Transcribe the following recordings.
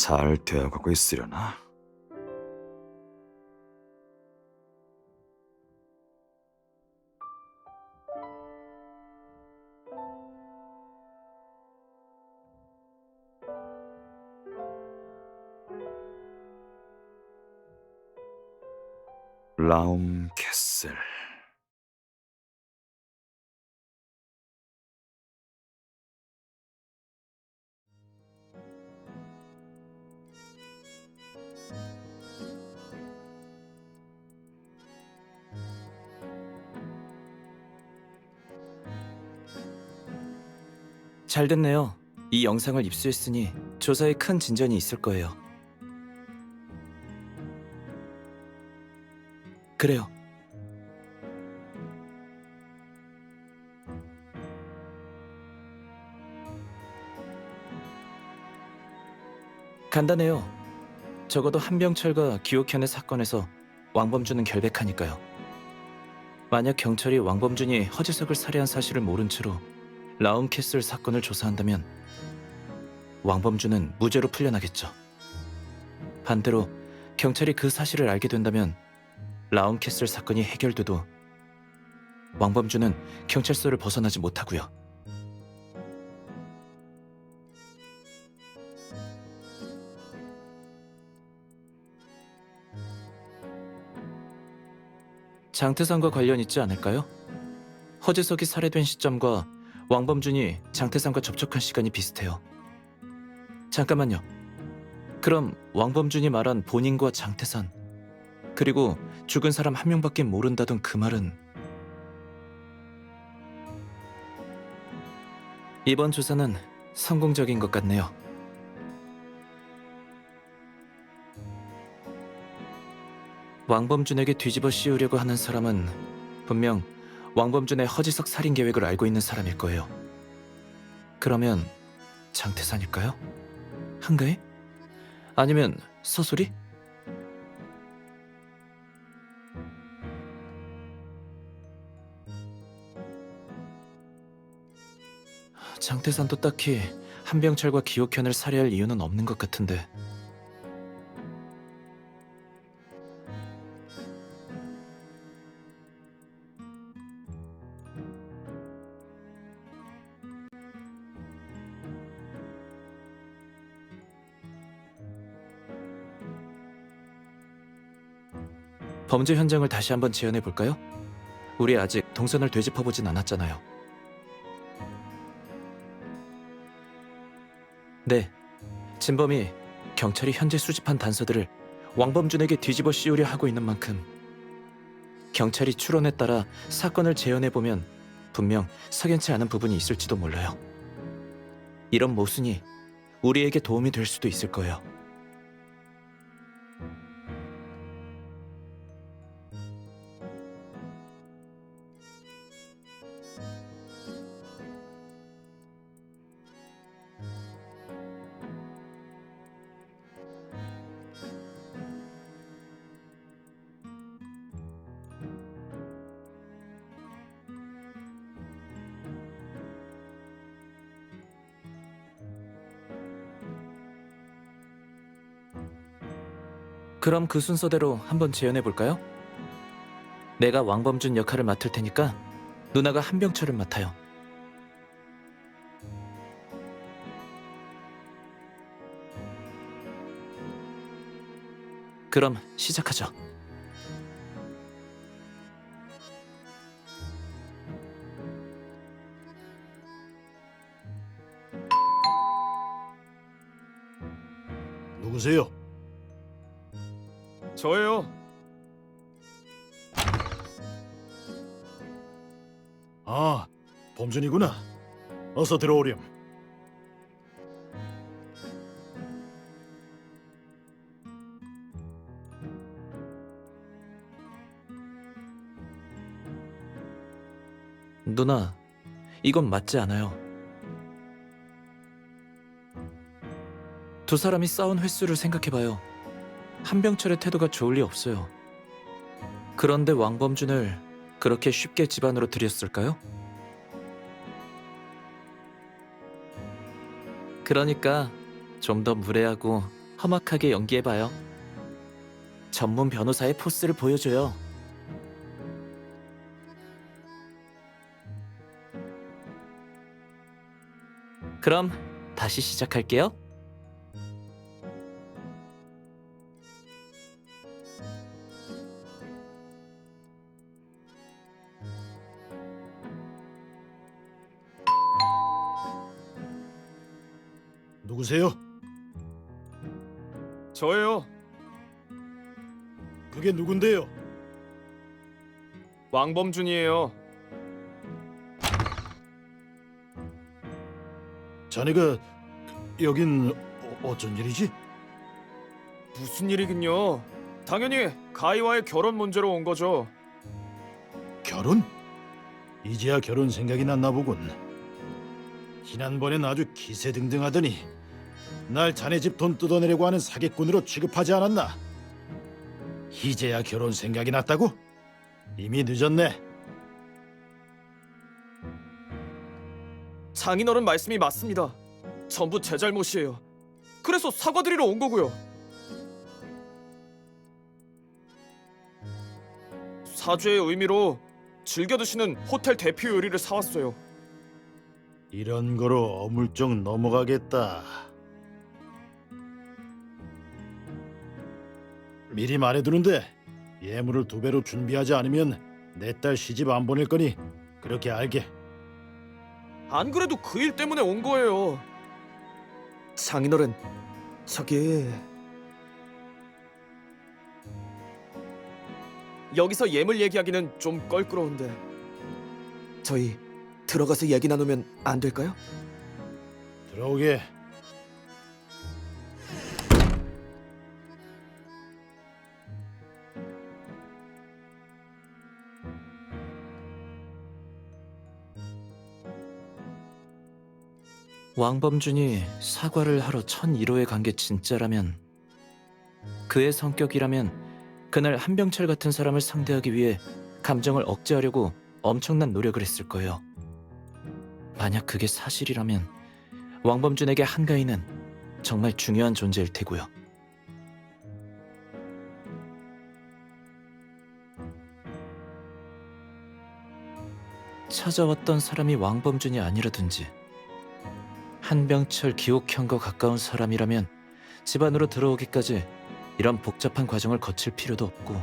잘 되어가고 있으려나? 라움 캐슬. 잘 됐네요. 이 영상을 입수했으니 조사에 큰 진전이 있을 거예요. 그래요. 간단해요. 적어도 한병철과 기옥현의 사건에서 왕범준은 결백하니까요. 만약 경찰이 왕범준이 허지석을 살해한 사실을 모른 채로 라움캐슬 사건을 조사한다면 왕범준은 무죄로 풀려나겠죠. 반대로 경찰이 그 사실을 알게 된다면 라움캐슬 사건이 해결돼도 왕범준은 경찰서를 벗어나지 못하고요. 장태산과 관련 있지 않을까요? 허재석이 살해된 시점과 왕범준이 장태산과 접촉한 시간이 비슷해요. 잠깐만요. 그럼 왕범준이 말한 본인과 장태산, 그리고 죽은 사람 한 명밖에 모른다던 그 말은 이번 조사는 성공적인 것 같네요. 왕범준에게 뒤집어 씌우려고 하는 사람은 분명 왕범준의 허지석 살인 계획을 알고 있는 사람일 거예요. 그러면 장태산일까요? 한가희? 아니면 서술이? 장태산도 딱히 한병철과 기옥현을 살해할 이유는 없는 것 같은데. 범죄 현장을 다시 한번 재현해 볼까요? 우리 아직 동선을 되짚어보진 않았잖아요. 네, 진범이 경찰이 현재 수집한 단서들을 왕범준에게 뒤집어 씌우려 하고 있는 만큼 경찰이 추론에 따라 사건을 재현해보면 분명 석연치 않은 부분이 있을지도 몰라요. 이런 모순이 우리에게 도움이 될 수도 있을 거예요. 그럼 그 순서대로 한번 재현해볼까요? 내가 왕범준 역할을 맡을 테니까 누나가 한병철을 맡아요. 그럼 시작하죠. 누구세요? 저예요. 아, 범준이구나. 어서 들어오렴. 누나, 이건 맞지 않아요. 두 사람이 싸운 횟수를 생각해봐요. 한병철의 태도가 좋을 리 없어요. 그런데 왕범준을 그렇게 쉽게 집안으로 들였을까요? 그러니까 좀 더 무례하고 험악하게 연기해봐요. 전문 변호사의 포스를 보여줘요. 그럼 다시 시작할게요. 누구세요? 저예요. 그게 누군데요? 왕범준이에요. 자네가 여긴 어쩐 일이지? 무슨 일이긴요. 당연히 가희와의 결혼 문제로 온 거죠. 결혼? 이제야 결혼 생각이 났나 보군. 지난번엔 아주 기세등등하더니 날 자네 집 돈 뜯어내려고 하는 사기꾼으로 취급하지 않았나? 이제야 결혼 생각이 났다고? 이미 늦었네. 장인어른 말씀이 맞습니다. 전부 제 잘못이에요. 그래서 사과드리러 온 거고요. 사죄의 의미로 즐겨 드시는 호텔 대표 요리를 사왔어요. 이런 거로 어물쩍 넘어가겠다. 미리 말해두는데 예물을 2배로 준비하지 않으면 내 딸 시집 안 보낼 거니 그렇게 알게. 안 그래도 그 일 때문에 온 거예요. 장인어른, 저기... 여기서 예물 얘기하기는 좀 껄끄러운데 저희 들어가서 얘기 나누면 안 될까요? 들어오게. 왕범준이 사과를 하러 1001호에 간 게 진짜라면, 그의 성격이라면 그날 한병철 같은 사람을 상대하기 위해 감정을 억제하려고 엄청난 노력을 했을 거예요. 만약 그게 사실이라면 왕범준에게 한가인은 정말 중요한 존재일 테고요. 찾아왔던 사람이 왕범준이 아니라든지 한병철 기옥형과 가까운 사람이라면 집 안으로 들어오기까지 이런 복잡한 과정을 거칠 필요도 없고,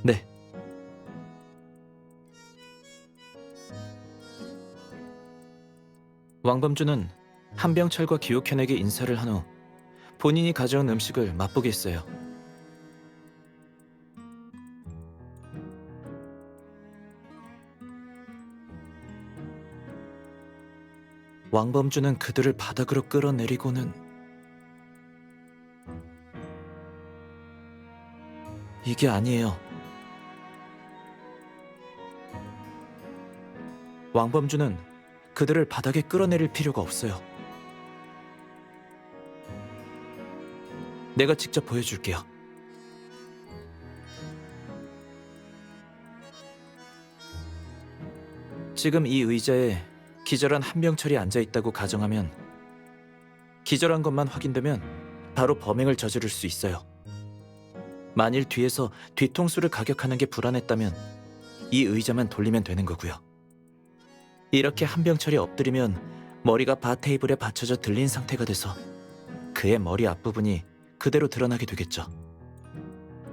네. 왕범준은 한병철과 기옥현에게 인사를 한 후 본인이 가져온 음식을 맛보게 했어요. 왕범준은 그들을 바닥으로 끌어내리고는 이게 아니에요. 왕범준은 그들을 바닥에 끌어내릴 필요가 없어요. 내가 직접 보여줄게요. 지금 이 의자에 기절한 한병철이 앉아있다고 가정하면, 기절한 것만 확인되면 바로 범행을 저지를 수 있어요. 만일 뒤에서 뒤통수를 가격하는 게 불안했다면 이 의자만 돌리면 되는 거고요. 이렇게 한병철이 엎드리면 머리가 바 테이블에 받쳐져 들린 상태가 돼서 그의 머리 앞부분이 그대로 드러나게 되겠죠.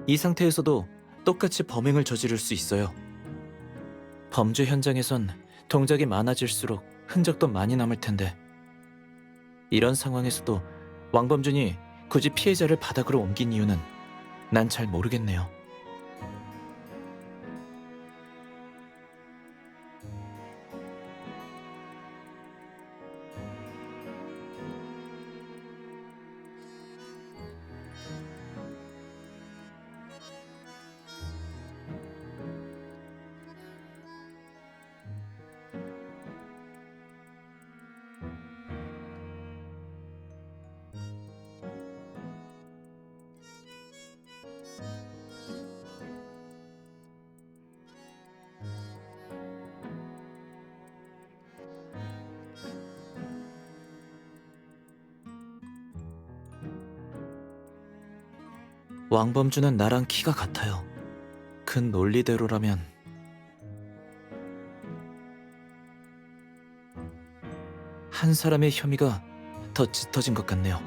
이 상태에서도 똑같이 범행을 저지를 수 있어요. 범죄 현장에선 동작이 많아질수록 흔적도 많이 남을 텐데, 이런 상황에서도 왕범준이 굳이 피해자를 바닥으로 옮긴 이유는 난 잘 모르겠네요. 왕범주는 나랑 키가 같아요. 그 논리대로라면 한 사람의 혐의가 더 짙어진 것 같네요.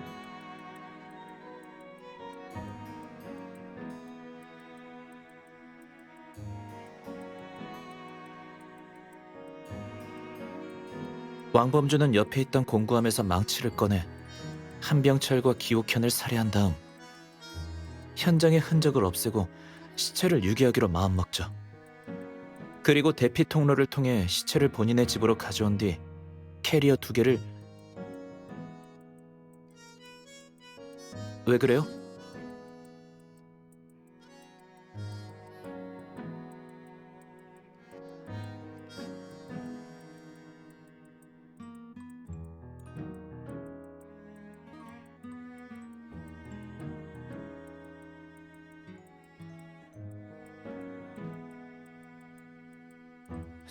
왕범주는 옆에 있던 공구함에서 망치를 꺼내 한병철과 기옥현을 살해한 다음 현장의 흔적을 없애고 시체를 유기하기로 마음먹죠. 그리고 대피 통로를 통해 시체를 본인의 집으로 가져온 뒤 캐리어 2개를 왜 그래요?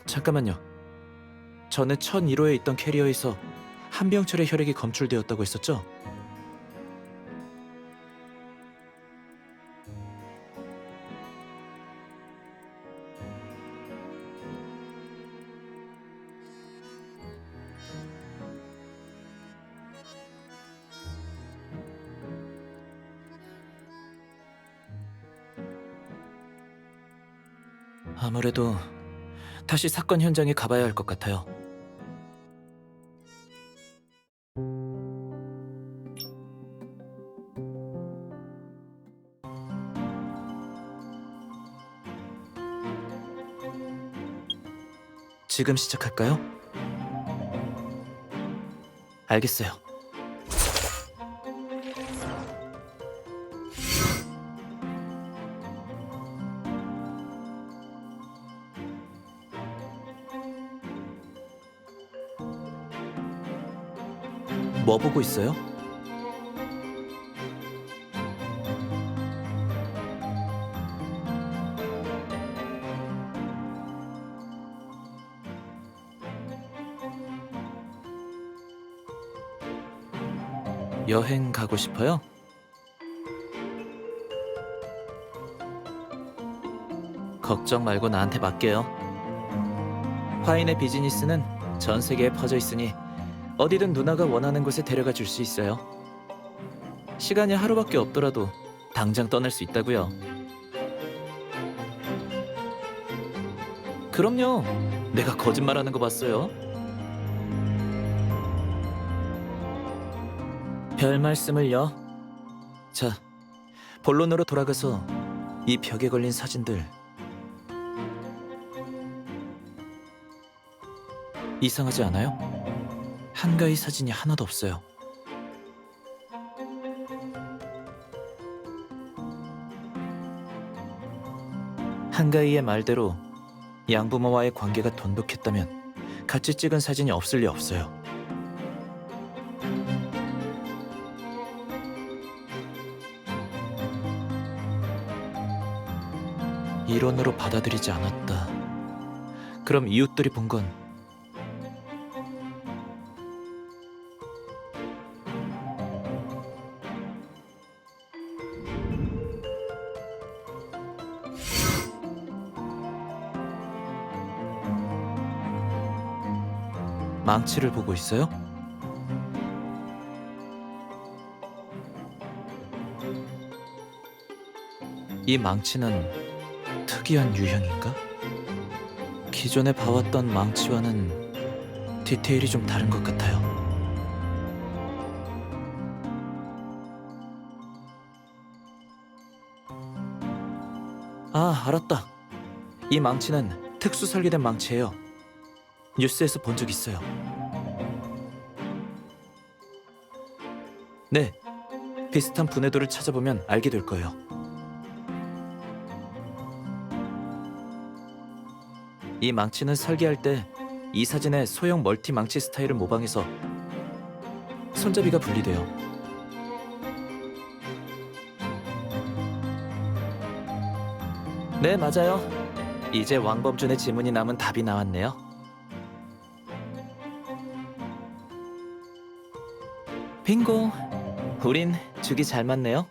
잠깐만요. 전에 1001호에 있던 캐리어에서 한병철의 혈액이 검출되었다고 했었죠? 아무래도 다시 사건 현장에 가봐야 할 것 같아요. 지금 시작할까요? 알겠어요. 뭐 보고 있어요? 여행 가고 싶어요? 걱정 말고 나한테 맡겨요. 화인의 비즈니스는 전 세계에 퍼져 있으니 어디든 누나가 원하는 곳에 데려가 줄 수 있어요. 시간이 하루밖에 없더라도 당장 떠날 수 있다고요. 그럼요. 내가 거짓말하는 거 봤어요. 별 말씀을요. 자, 본론으로 돌아가서 이 벽에 걸린 사진들 이상하지 않아요? 한가위 사진이 하나도 없어요. 한가위의 말대로 양부모와의 관계가 돈독했다면 같이 찍은 사진이 없을 리 없어요. 이론으로 받아들이지 않았다. 그럼 이웃들이 본 건 망치를 보고 있어요? 이 망치는 특이한 유형인가? 기존에 봐왔던 망치와는 디테일이 좀 다른 것 같아요. 아, 알았다. 이 망치는 특수 설계된 망치예요. 뉴스에서 본 적 있어요. 네, 비슷한 분해도를 찾아보면 알게 될 거예요. 이 망치는 설계할 때 이 사진의 소형 멀티 망치 스타일을 모방해서 손잡이가 분리돼요. 네, 맞아요. 이제 왕범준의 지문이 남은 답이 나왔네요. 빙고! 우린 죽이 잘 맞네요.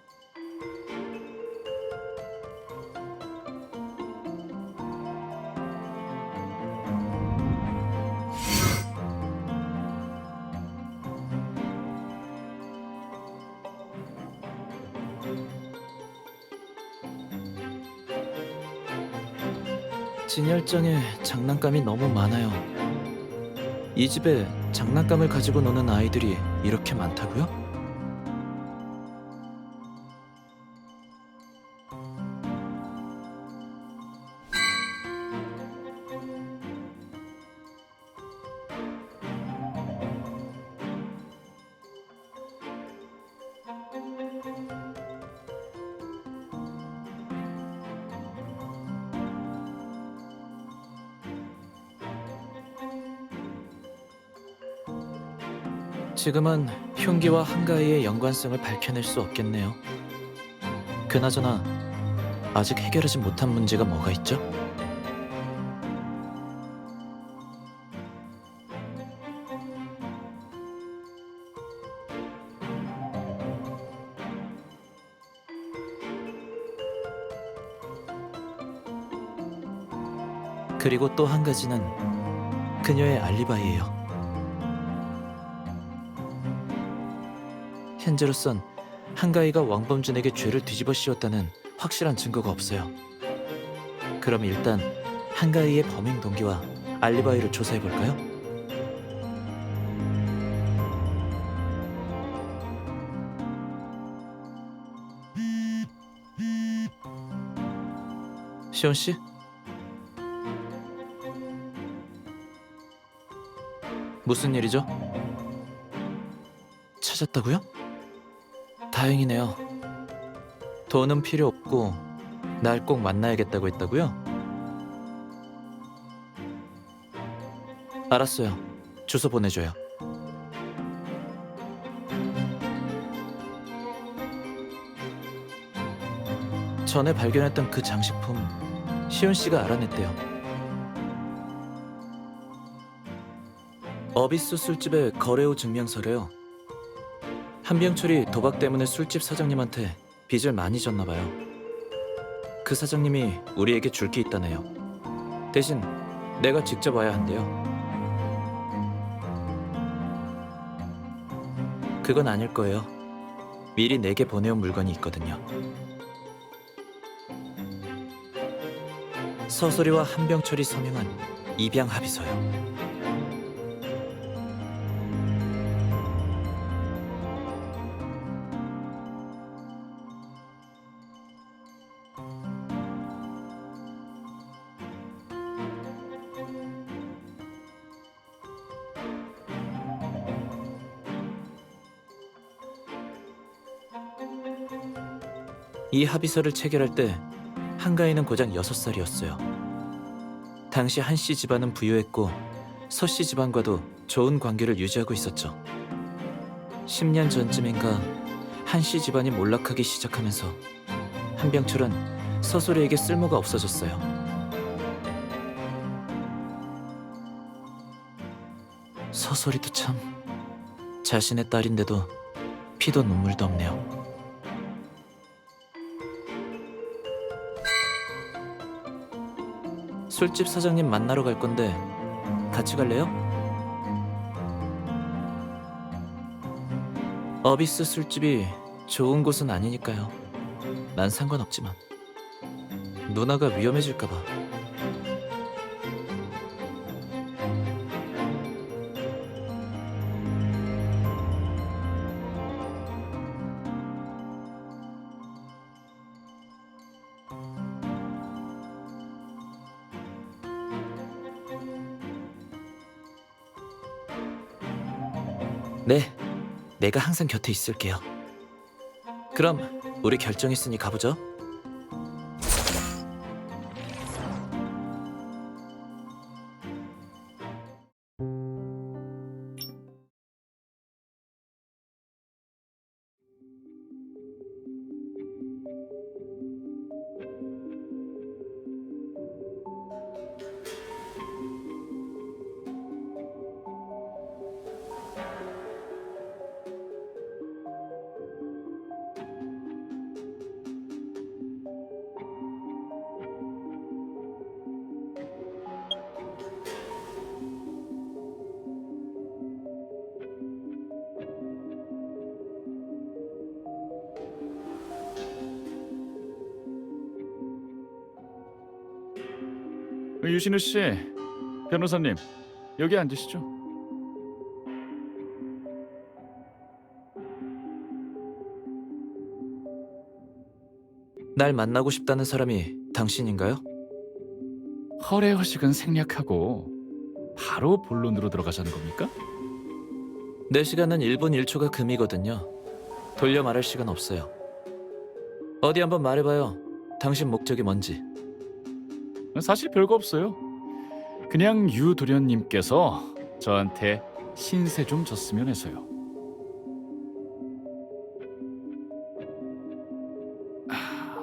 진열장에 장난감이 너무 많아요. 이 집에 장난감을 가지고 노는 아이들이 이렇게 많다고요? 지금은 흉기와 한가위의 연관성을 밝혀낼 수 없겠네요. 그나저나 아직 해결하지 못한 문제가 뭐가 있죠? 그리고 또 한 가지는 그녀의 알리바이예요. 현재로선 한가위가 왕범준에게 죄를 뒤집어 씌웠다는 확실한 증거가 없어요. 그럼 일단 한가위의 범행 동기와 알리바이를 조사해 볼까요? 시온 씨? 무슨 일이죠? 찾았다고요? 다행이네요. 돈은 필요 없고 날 꼭 만나야겠다고 했다고요? 알았어요. 주소 보내줘요. 전에 발견했던 그 장식품 시온 씨가 알아냈대요. 어비스 술집의 거래 후 증명서래요. 한병철이 도박 때문에 술집 사장님한테 빚을 많이 졌나 봐요. 그 사장님이 우리에게 줄 게 있다네요. 대신 내가 직접 와야 한대요. 그건 아닐 거예요. 미리 내게 보내온 물건이 있거든요. 서소리와 한병철이 서명한 입양 합의서요. 이 합의서를 체결할 때 한가인은 고작 6살이었어요. 당시 한씨 집안은 부유했고 서씨 집안과도 좋은 관계를 유지하고 있었죠. 10년 전쯤인가 한씨 집안이 몰락하기 시작하면서 한병철은 서소리에게 쓸모가 없어졌어요. 서소리도 참 자신의 딸인데도 피도 눈물도 없네요. 술집 사장님 만나러 갈 건데 같이 갈래요? 어비스 술집이 좋은 곳은 아니니까요. 난 상관없지만 누나가 위험해질까 봐. 네, 내가 항상 곁에 있을게요. 그럼 우리 결정했으니 가보죠. 유신우 씨, 변호사님, 여기 앉으시죠. 날 만나고 싶다는 사람이 당신인가요? 허례허식은 생략하고 바로 본론으로 들어가자는 겁니까? 내 시간은 1분 1초가 금이거든요. 돌려 말할 시간 없어요. 어디 한번 말해봐요. 당신 목적이 뭔지. 사실 별거 없어요. 그냥 유도련님께서 저한테 신세 좀 졌으면 해서요.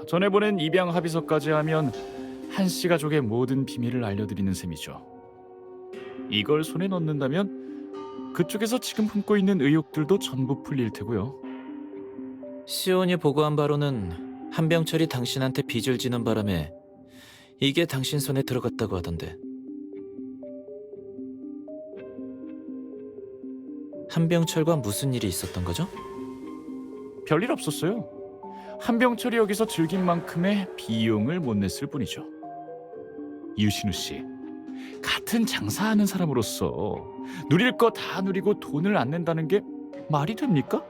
전에 보낸 입양 합의서까지 하면 한씨 가족의 모든 비밀을 알려드리는 셈이죠. 이걸 손에 넣는다면 그쪽에서 지금 품고 있는 의혹들도 전부 풀릴 테고요. 시온이 보고한 바로는 한병철이 당신한테 빚을 지는 바람에 이게 당신 손에 들어갔다고 하던데. 한병철과 무슨 일이 있었던 거죠? 별일 없었어요. 한병철이 여기서 즐긴 만큼의 비용을 못 냈을 뿐이죠. 유신우 씨, 같은 장사하는 사람으로서 누릴 거 다 누리고 돈을 안 낸다는 게 말이 됩니까?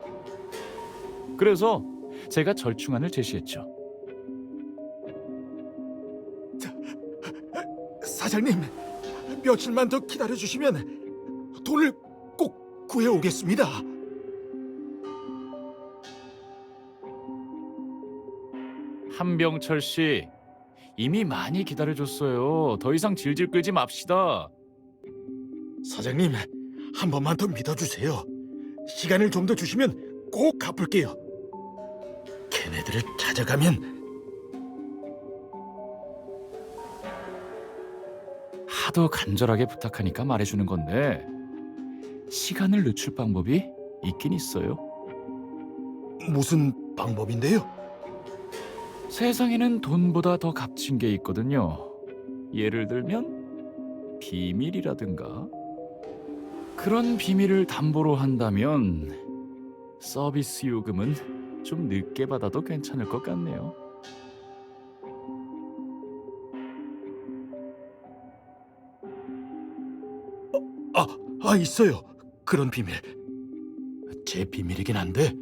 그래서 제가 절충안을 제시했죠. 사장님, 며칠만 더 기다려주시면 돈을 꼭 구해오겠습니다. 한병철 씨, 이미 많이 기다려줬어요. 더 이상 질질 끌지 맙시다. 사장님, 한 번만 더 믿어주세요. 시간을 좀 더 주시면 꼭 갚을게요. 걔네들을 찾아가면 하도 간절하게 부탁하니까 말해주는 건데 시간을 늦출 방법이 있긴 있어요. 무슨 방법인데요? 세상에는 돈보다 더 값진 게 있거든요. 예를 들면 비밀이라든가. 그런 비밀을 담보로 한다면 서비스 요금은 좀 늦게 받아도 괜찮을 것 같네요. 있어요. 그런 비밀. 제 비밀이긴 한데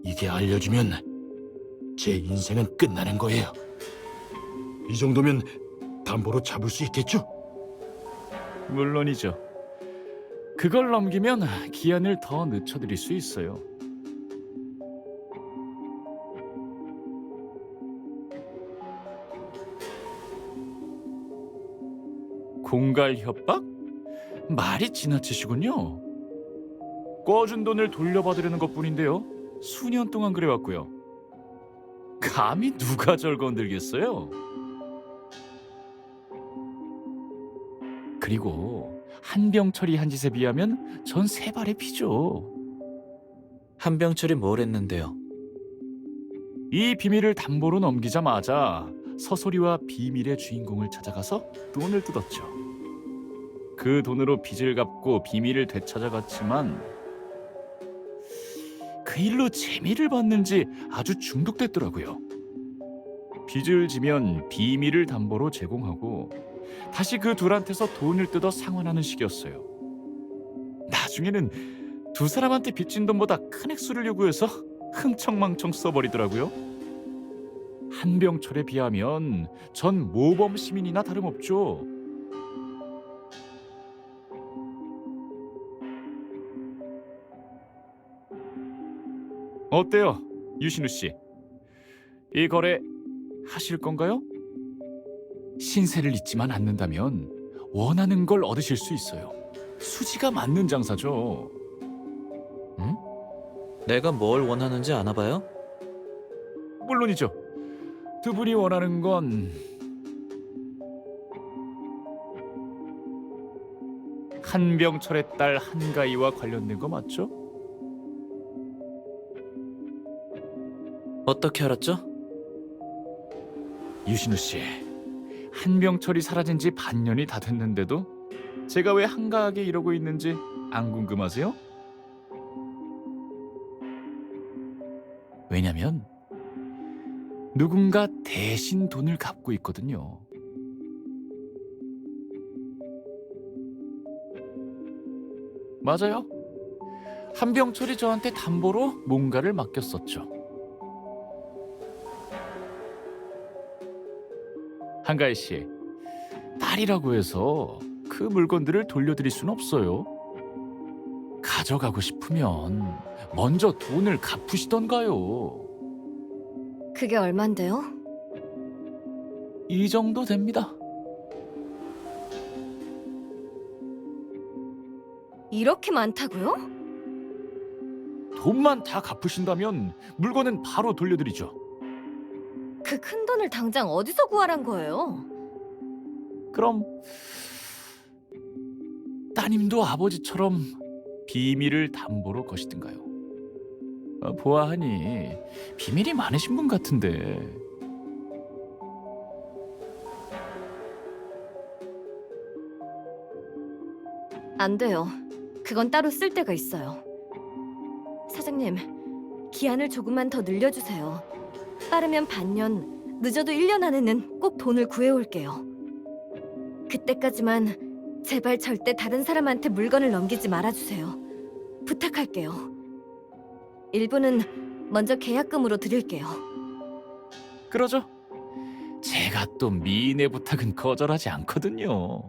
이게 알려지면 제 인생은 끝나는 거예요. 이 정도면 담보로 잡을 수 있겠죠? 물론이죠. 그걸 넘기면 기한을 더 늦춰드릴 수 있어요. 공갈 협박? 말이 지나치시군요. 꺼준 돈을 돌려받으려는 것뿐인데요. 수년 동안 그래왔고요. 감히 누가 절 건들겠어요? 그리고 한병철이 한 짓에 비하면 전 세 발의 피죠. 한병철이 뭘 했는데요? 이 비밀을 담보로 넘기자마자 서소리와 비밀의 주인공을 찾아가서 돈을 뜯었죠. 그 돈으로 빚을 갚고 비밀을 되찾아갔지만 그 일로 재미를 받는지 아주 중독됐더라고요. 빚을 지면 비밀을 담보로 제공하고 다시 그 둘한테서 돈을 뜯어 상환하는 식이었어요. 나중에는 두 사람한테 빚진 돈보다 큰 액수를 요구해서 흥청망청 써버리더라고요. 한병철에 비하면 전 모범 시민이나 다름없죠. 어때요, 유신우 씨? 이 거래 하실 건가요? 신세를 잊지만 않는다면 원하는 걸 얻으실 수 있어요. 수지가 맞는 장사죠. 응? 내가 뭘 원하는지 아나 봐요? 물론이죠. 두 분이 원하는 건 한병철의 딸 한가희와 관련된 거 맞죠? 어떻게 알았죠? 유신우 씨, 한병철이 사라진 지 반년이 다 됐는데도 제가 왜 한가하게 이러고 있는지 안 궁금하세요? 왜냐면 누군가 대신 돈을 갚고 있거든요. 맞아요. 한병철이 저한테 담보로 뭔가를 맡겼었죠. 한가희 씨, 딸이라고 해서 그 물건들을 돌려드릴 순 없어요. 가져가고 싶으면 먼저 돈을 갚으시던가요. 그게 얼만데요? 이 정도 됩니다. 이렇게 많다고요? 돈만 다 갚으신다면 물건은 바로 돌려드리죠. 그 큰 돈을 당장 어디서 구하란 거예요? 그럼 따님도 아버지처럼 비밀을 담보로 거시든가요. 보아하니 비밀이 많으신 분 같은데. 안 돼요. 그건 따로 쓸 데가 있어요. 사장님, 기한을 조금만 더 늘려주세요. 빠르면 반년, 늦어도 1년 안에는 꼭 돈을 구해올게요. 그때까지만 제발 절대 다른 사람한테 물건을 넘기지 말아주세요. 부탁할게요. 일부는 먼저 계약금으로 드릴게요. 그러죠. 제가 또 미인의 부탁은 거절하지 않거든요.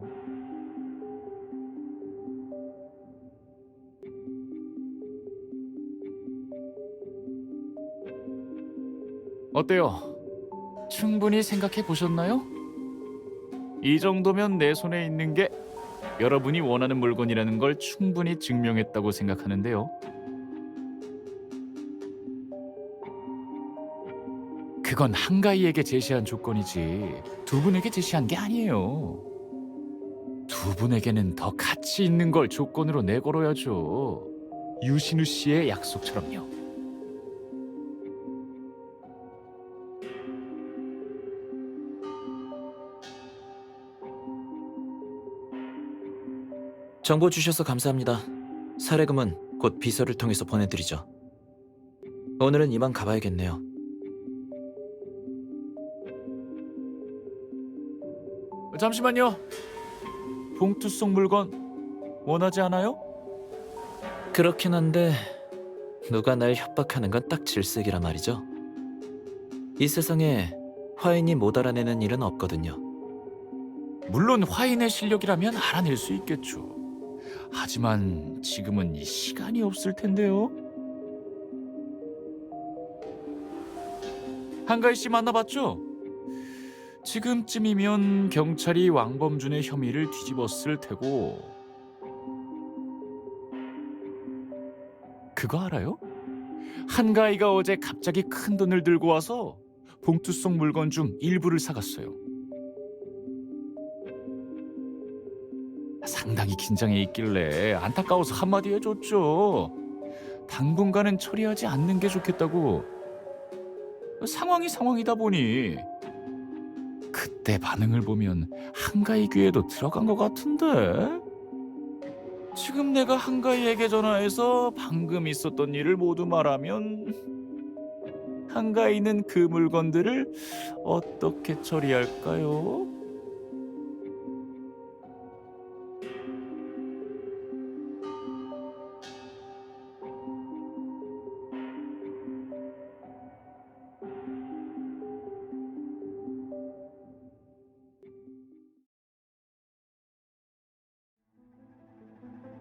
어때요? 충분히 생각해 보셨나요? 이 정도면 내 손에 있는 게 여러분이 원하는 물건이라는 걸 충분히 증명했다고 생각하는데요. 그건 한가희에게 제시한 조건이지 두 분에게 제시한 게 아니에요. 두 분에게는 더 가치 있는 걸 조건으로 내걸어야죠. 유신우 씨의 약속처럼요. 정보 주셔서 감사합니다. 사례금은 곧 비서를 통해서 보내드리죠. 오늘은 이만 가봐야겠네요. 잠시만요. 봉투 속 물건 원하지 않아요? 그렇긴 한데 누가 날 협박하는 건 딱 질색이라 말이죠. 이 세상에 화인이 못 알아내는 일은 없거든요. 물론 화인의 실력이라면 알아낼 수 있겠죠. 하지만 지금은 이 시간이 없을 텐데요. 한가희 씨 만나봤죠? 지금쯤이면 경찰이 왕범준의 혐의를 뒤집었을 테고. 그거 알아요? 한가희가 어제 갑자기 큰 돈을 들고 와서 봉투 속 물건 중 일부를 사갔어요. 상당히 긴장해 있길래 안타까워서 한마디 해줬죠. 당분간은 처리하지 않는 게 좋겠다고. 상황이 상황이다 보니. 그때 반응을 보면 한가희 귀에도 들어간 것 같은데. 지금 내가 한가희에게 전화해서 방금 있었던 일을 모두 말하면 한가희는 그 물건들을 어떻게 처리할까요?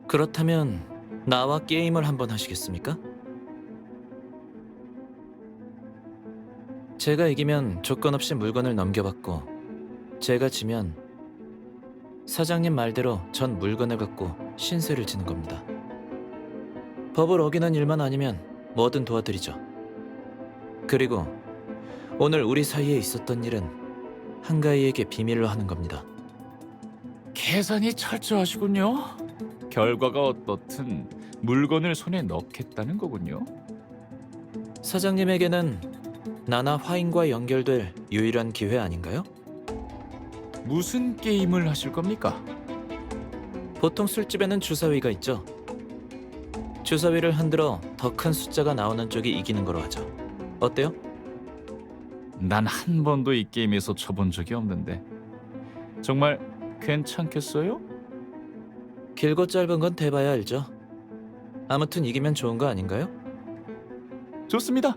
그렇다면 나와 게임을 한번 하시겠습니까? 제가 이기면 조건 없이 물건을 넘겨받고 제가 지면 사장님 말대로 전 물건을 갖고 신세를 지는 겁니다. 법을 어기는 일만 아니면 뭐든 도와드리죠. 그리고 오늘 우리 사이에 있었던 일은 한가희에게 비밀로 하는 겁니다. 계산이 철저하시군요. 결과가 어떻든 물건을 손에 넣겠다는 거군요. 사장님에게는 나나 화인과 연결될 유일한 기회 아닌가요? 무슨 게임을 하실 겁니까? 보통 술집에는 주사위가 있죠. 주사위를 흔들어 더 큰 숫자가 나오는 쪽이 이기는 거로 하죠. 어때요? 난 한 번도 이 게임에서 쳐본 적이 없는데 정말 괜찮겠어요? 길고 짧은 건 대봐야 알죠. 아무튼 이기면 좋은 거 아닌가요? 좋습니다.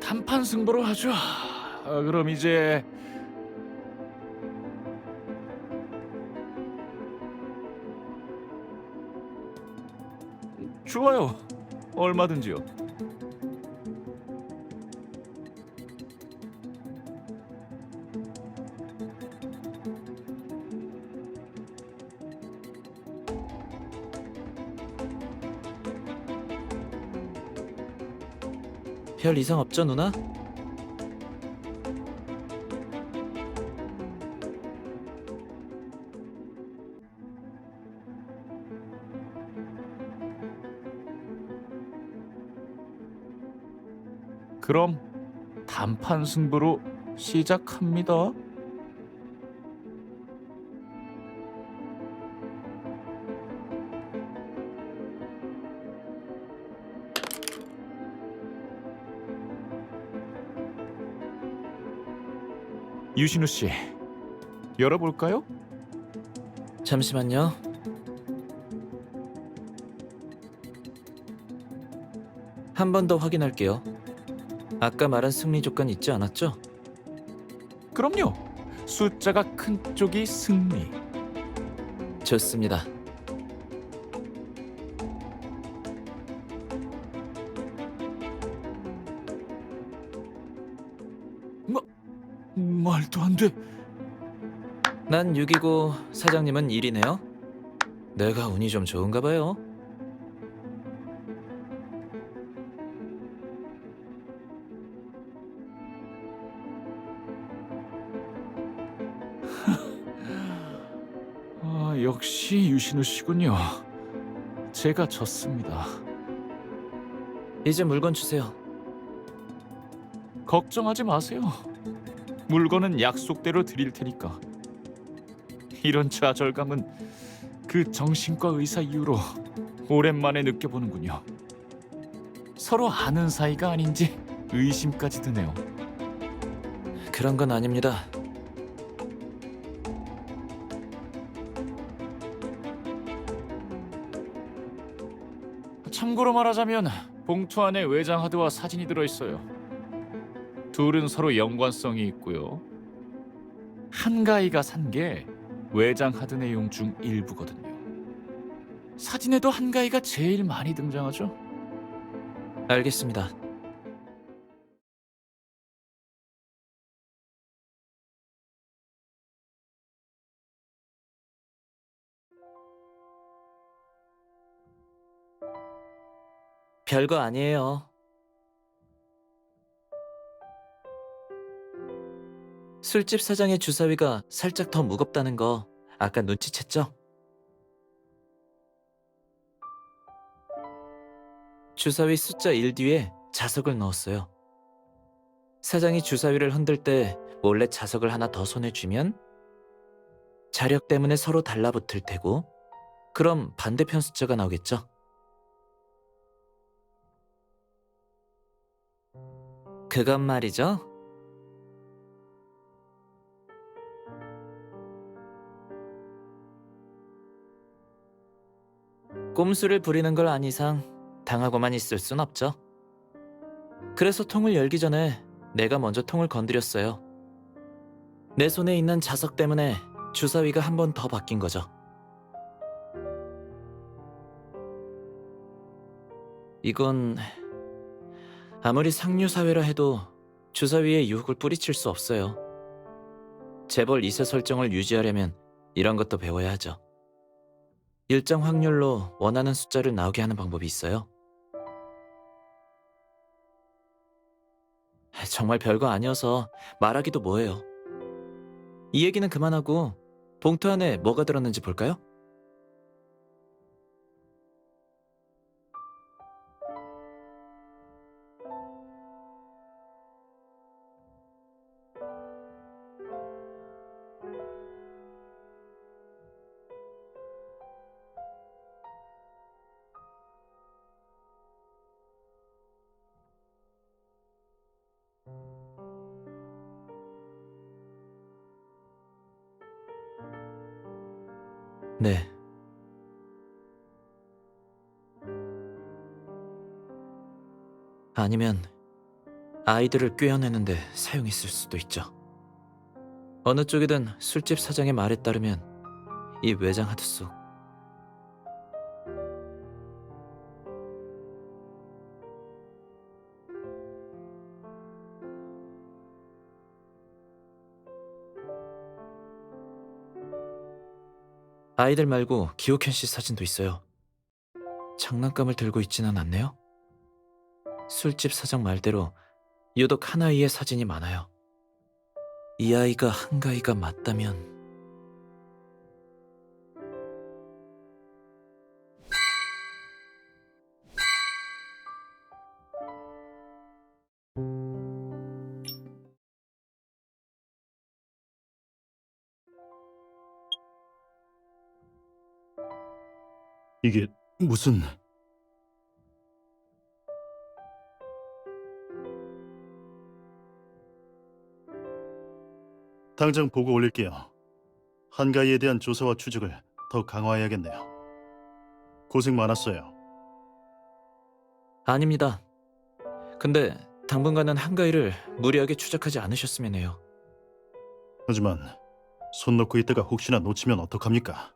단판 승부로 하죠. 그럼 이제 좋아요. 얼마든지요. 별 이상 없죠, 누나? 그럼 단판 승부로 시작합니다. 유신우 씨, 열어볼까요? 잠시만요. 한 번 더 확인할게요. 아까 말한 승리 조건 있지 않았죠? 그럼요. 숫자가 큰 쪽이 승리. 좋습니다. 말도 안 돼. 난 6이고 사장님은 1이네요. 내가 운이 좀 좋은가 봐요. 역시 유신우 씨군요. 제가 졌습니다. 이제 물건 주세요. 걱정하지 마세요. 물건은 약속대로 드릴 테니까. 이런 좌절감은 그 정신과 의사 이후로 오랜만에 느껴보는군요. 서로 아는 사이가 아닌지 의심까지 드네요. 그런 건 아닙니다. 참고로 말하자면 봉투 안에 외장 하드와 사진이 들어있어요. 둘은 서로 연관성이 있고요. 한가위가 산 게 외장 하드 내용 중 일부거든요. 사진에도 한가위가 제일 많이 등장하죠. 알겠습니다. 별거 아니에요. 술집 사장의 주사위가 살짝 더 무겁다는 거 아까 눈치챘죠? 주사위 숫자 1 뒤에 자석을 넣었어요. 사장이 주사위를 흔들 때 몰래 자석을 하나 더 손에 쥐면 자력 때문에 서로 달라붙을 테고 그럼 반대편 숫자가 나오겠죠? 그건 말이죠. 꼼수를 부리는 걸 안 이상 당하고만 있을 순 없죠. 그래서 통을 열기 전에 내가 먼저 통을 건드렸어요. 내 손에 있는 자석 때문에 주사위가 한 번 더 바뀐 거죠. 이건 아무리 상류사회라 해도 주사위에 유혹을 뿌리칠 수 없어요. 재벌 2세 설정을 유지하려면 이런 것도 배워야 하죠. 일정 확률로 원하는 숫자를 나오게 하는 방법이 있어요. 정말 별거 아니어서 말하기도 뭐해요. 이 얘기는 그만하고 봉투 안에 뭐가 들었는지 볼까요? 네. 아니면 아이들을 꿰어내는데 사용했을 수도 있죠. 어느 쪽이든 술집 사장의 말에 따르면 이 외장 하드 속 아이들 말고 기호켄 씨 사진도 있어요. 장난감을 들고 있지는 않네요. 술집 사장 말대로 유독 한 아이의 사진이 많아요. 이 아이가 한가위가 맞다면 이게 무슨... 당장 보고 올릴게요. 한가위에 대한 조사와 추적을 더 강화해야겠네요. 고생 많았어요. 아닙니다. 근데 당분간은 한가위를 무리하게 추적하지 않으셨으면 해요. 하지만 손 놓고 있다가 혹시나 놓치면 어떡합니까?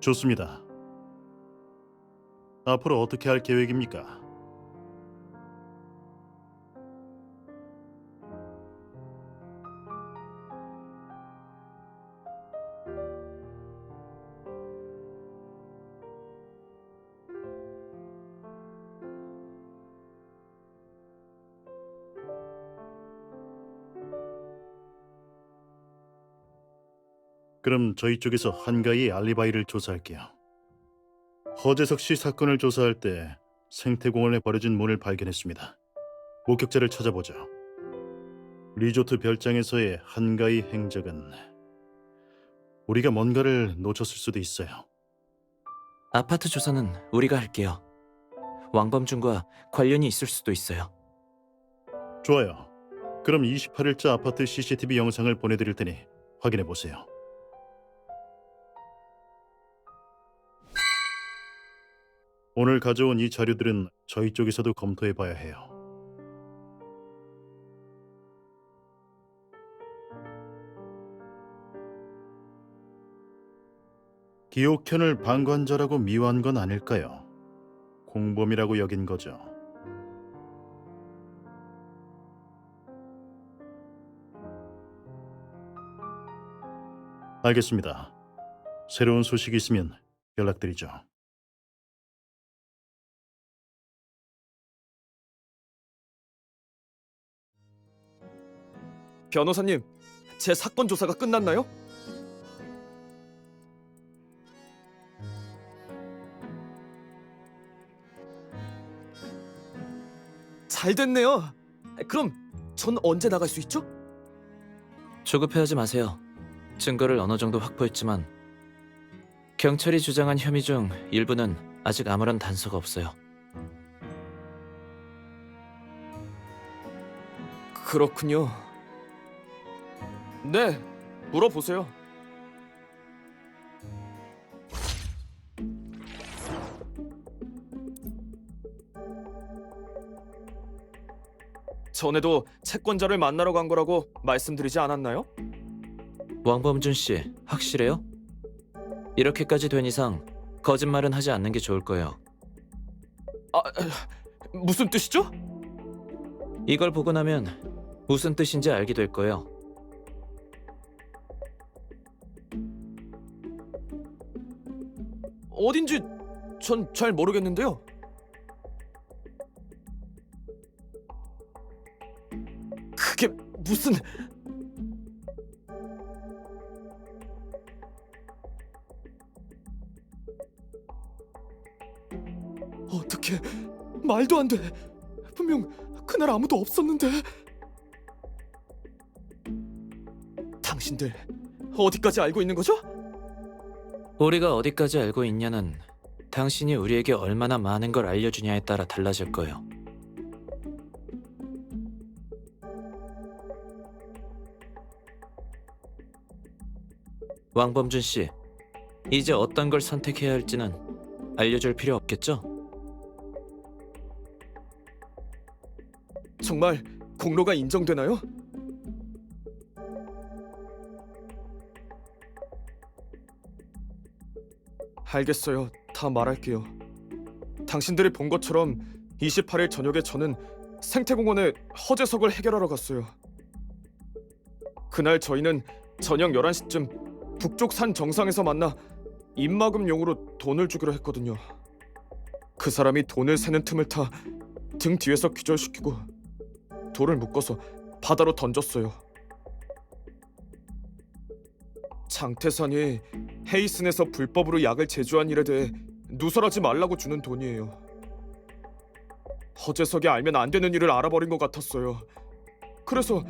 좋습니다. 앞으로 어떻게 할 계획입니까? 그럼 저희 쪽에서 한가위의 알리바이를 조사할게요. 허재석 씨 사건을 조사할 때 생태공원에 버려진 문을 발견했습니다. 목격자를 찾아보죠. 리조트 별장에서의 한가위 행적은 우리가 뭔가를 놓쳤을 수도 있어요. 아파트 조사는 우리가 할게요. 왕범준과 관련이 있을 수도 있어요. 좋아요. 그럼 28일자 아파트 CCTV 영상을 보내드릴 테니 확인해 보세요. 오늘 가져온 이 자료들은 저희 쪽에서도 검토해 봐야 해요. 기옥현을 방관자라고 미워한 건 아닐까요? 공범이라고 여긴 거죠. 알겠습니다. 새로운 소식이 있으면 연락드리죠. 변호사님, 제 사건 조사가 끝났나요? 잘 됐네요. 그럼 전 언제 나갈 수 있죠? 조급해하지 마세요. 증거를 어느 정도 확보했지만 경찰이 주장한 혐의 중 일부는 아직 아무런 단서가 없어요. 그렇군요. 네, 물어보세요. 전에도 채권자를 만나러 간 거라고 말씀드리지 않았나요? 왕범준 씨, 확실해요? 이렇게까지 된 이상 거짓말은 하지 않는 게 좋을 거예요. 무슨 뜻이죠? 이걸 보고 나면 무슨 뜻인지 알게 될 거예요. 어딘지 전 잘 모르겠는데요. 그게 무슨... 어떻게... 말도 안 돼. 분명 그날 아무도 없었는데. 당신들 어디까지 알고 있는 거죠? 우리가 어디까지 알고 있냐는 당신이 우리에게 얼마나 많은 걸 알려주냐에 따라 달라질 거예요. 왕범준 씨, 이제 어떤 걸 선택해야 할지는 알려줄 필요 없겠죠? 정말 공로가 인정되나요? 알겠어요. 다 말할게요. 당신들이 본 것처럼 28일 저녁에 저는 생태공원에 허재석을 해결하러 갔어요. 그날 저희는 저녁 11시쯤 북쪽 산 정상에서 만나 입막음용으로 돈을 주기로 했거든요. 그 사람이 돈을 세는 틈을 타 등 뒤에서 기절시키고 돌을 묶어서 바다로 던졌어요. 장태산이 헤이슨에서 불법으로 약을 제조한 일에 대해 누설하지 말라고 주는 돈이에요. 허재석이 알면 안 되는 일을 알아버린 것 같았어요. 그래서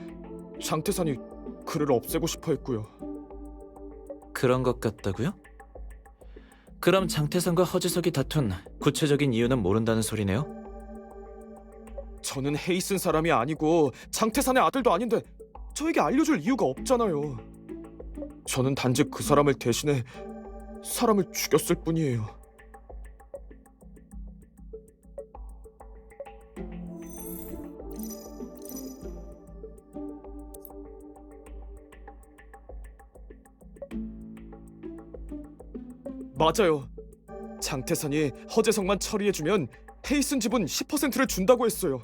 장태산이 그를 없애고 싶어 했고요. 그런 것 같다고요? 그럼 장태산과 허재석이 다툰 구체적인 이유는 모른다는 소리네요? 저는 헤이슨 사람이 아니고 장태산의 아들도 아닌데 저에게 알려줄 이유가 없잖아요. 저는 단지 그 사람을 대신해 사람을 죽였을 뿐이에요. 맞아요. 장태산이 허재석만 처리해주면 헤이슨 지분 10%를 준다고 했어요.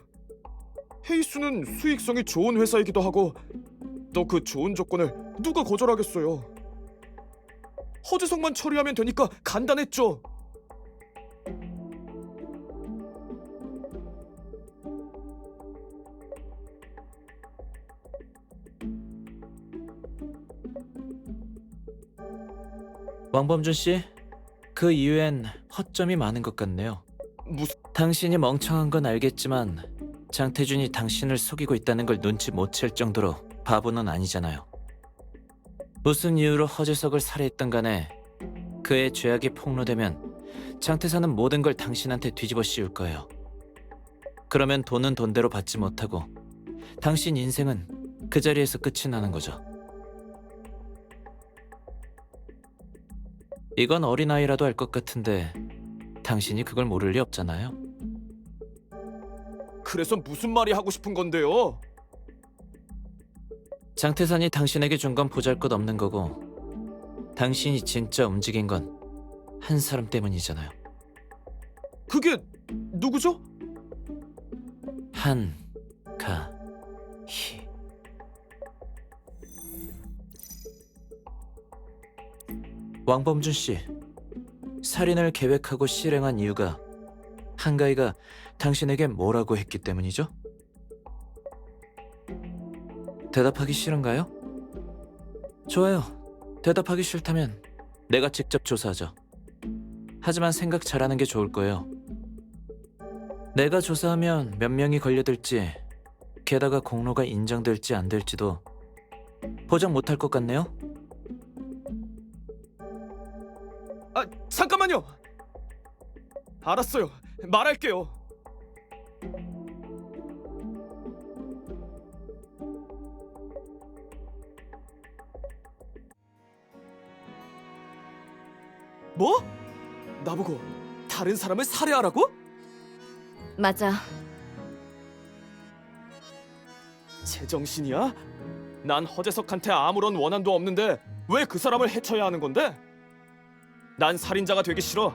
헤이슨은 수익성이 좋은 회사이기도 하고 또 그 좋은 조건을 누가 거절하겠어요. 허재석만 처리하면 되니까 간단했죠. 왕범준 씨, 그 이유엔 허점이 많은 것 같네요. 무슨... 당신이 멍청한 건 알겠지만 장태준이 당신을 속이고 있다는 걸 눈치 못 챌 정도로 바보는 아니잖아요. 무슨 이유로 허재석을 살해했든 간에 그의 죄악이 폭로되면 장태사는 모든 걸 당신한테 뒤집어 씌울 거예요. 그러면 돈은 돈대로 받지 못하고 당신 인생은 그 자리에서 끝이 나는 거죠. 이건 어린아이라도 알 것 같은데 당신이 그걸 모를 리 없잖아요. 그래서 무슨 말이 하고 싶은 건데요? 장태산이 당신에게 준 건 보잘것없는 거고 당신이 진짜 움직인 건 한 사람 때문이잖아요. 그게 누구죠? 한가희. 왕범준 씨, 살인을 계획하고 실행한 이유가 한가희가 당신에게 뭐라고 했기 때문이죠? 대답하기 싫은가요? 좋아요. 대답하기 싫다면 내가 직접 조사하죠. 하지만 생각 잘하는 게 좋을 거예요. 내가 조사하면 몇 명이 걸려들지, 게다가 공로가 인정될지 안 될지도 보장 못할 것 같네요. 아, 잠깐만요. 알았어요. 말할게요. 뭐? 나보고 다른 사람을 살해하라고? 맞아. 제정신이야? 난 허재석한테 아무런 원한도 없는데 왜 그 사람을 해쳐야 하는 건데? 난 살인자가 되기 싫어.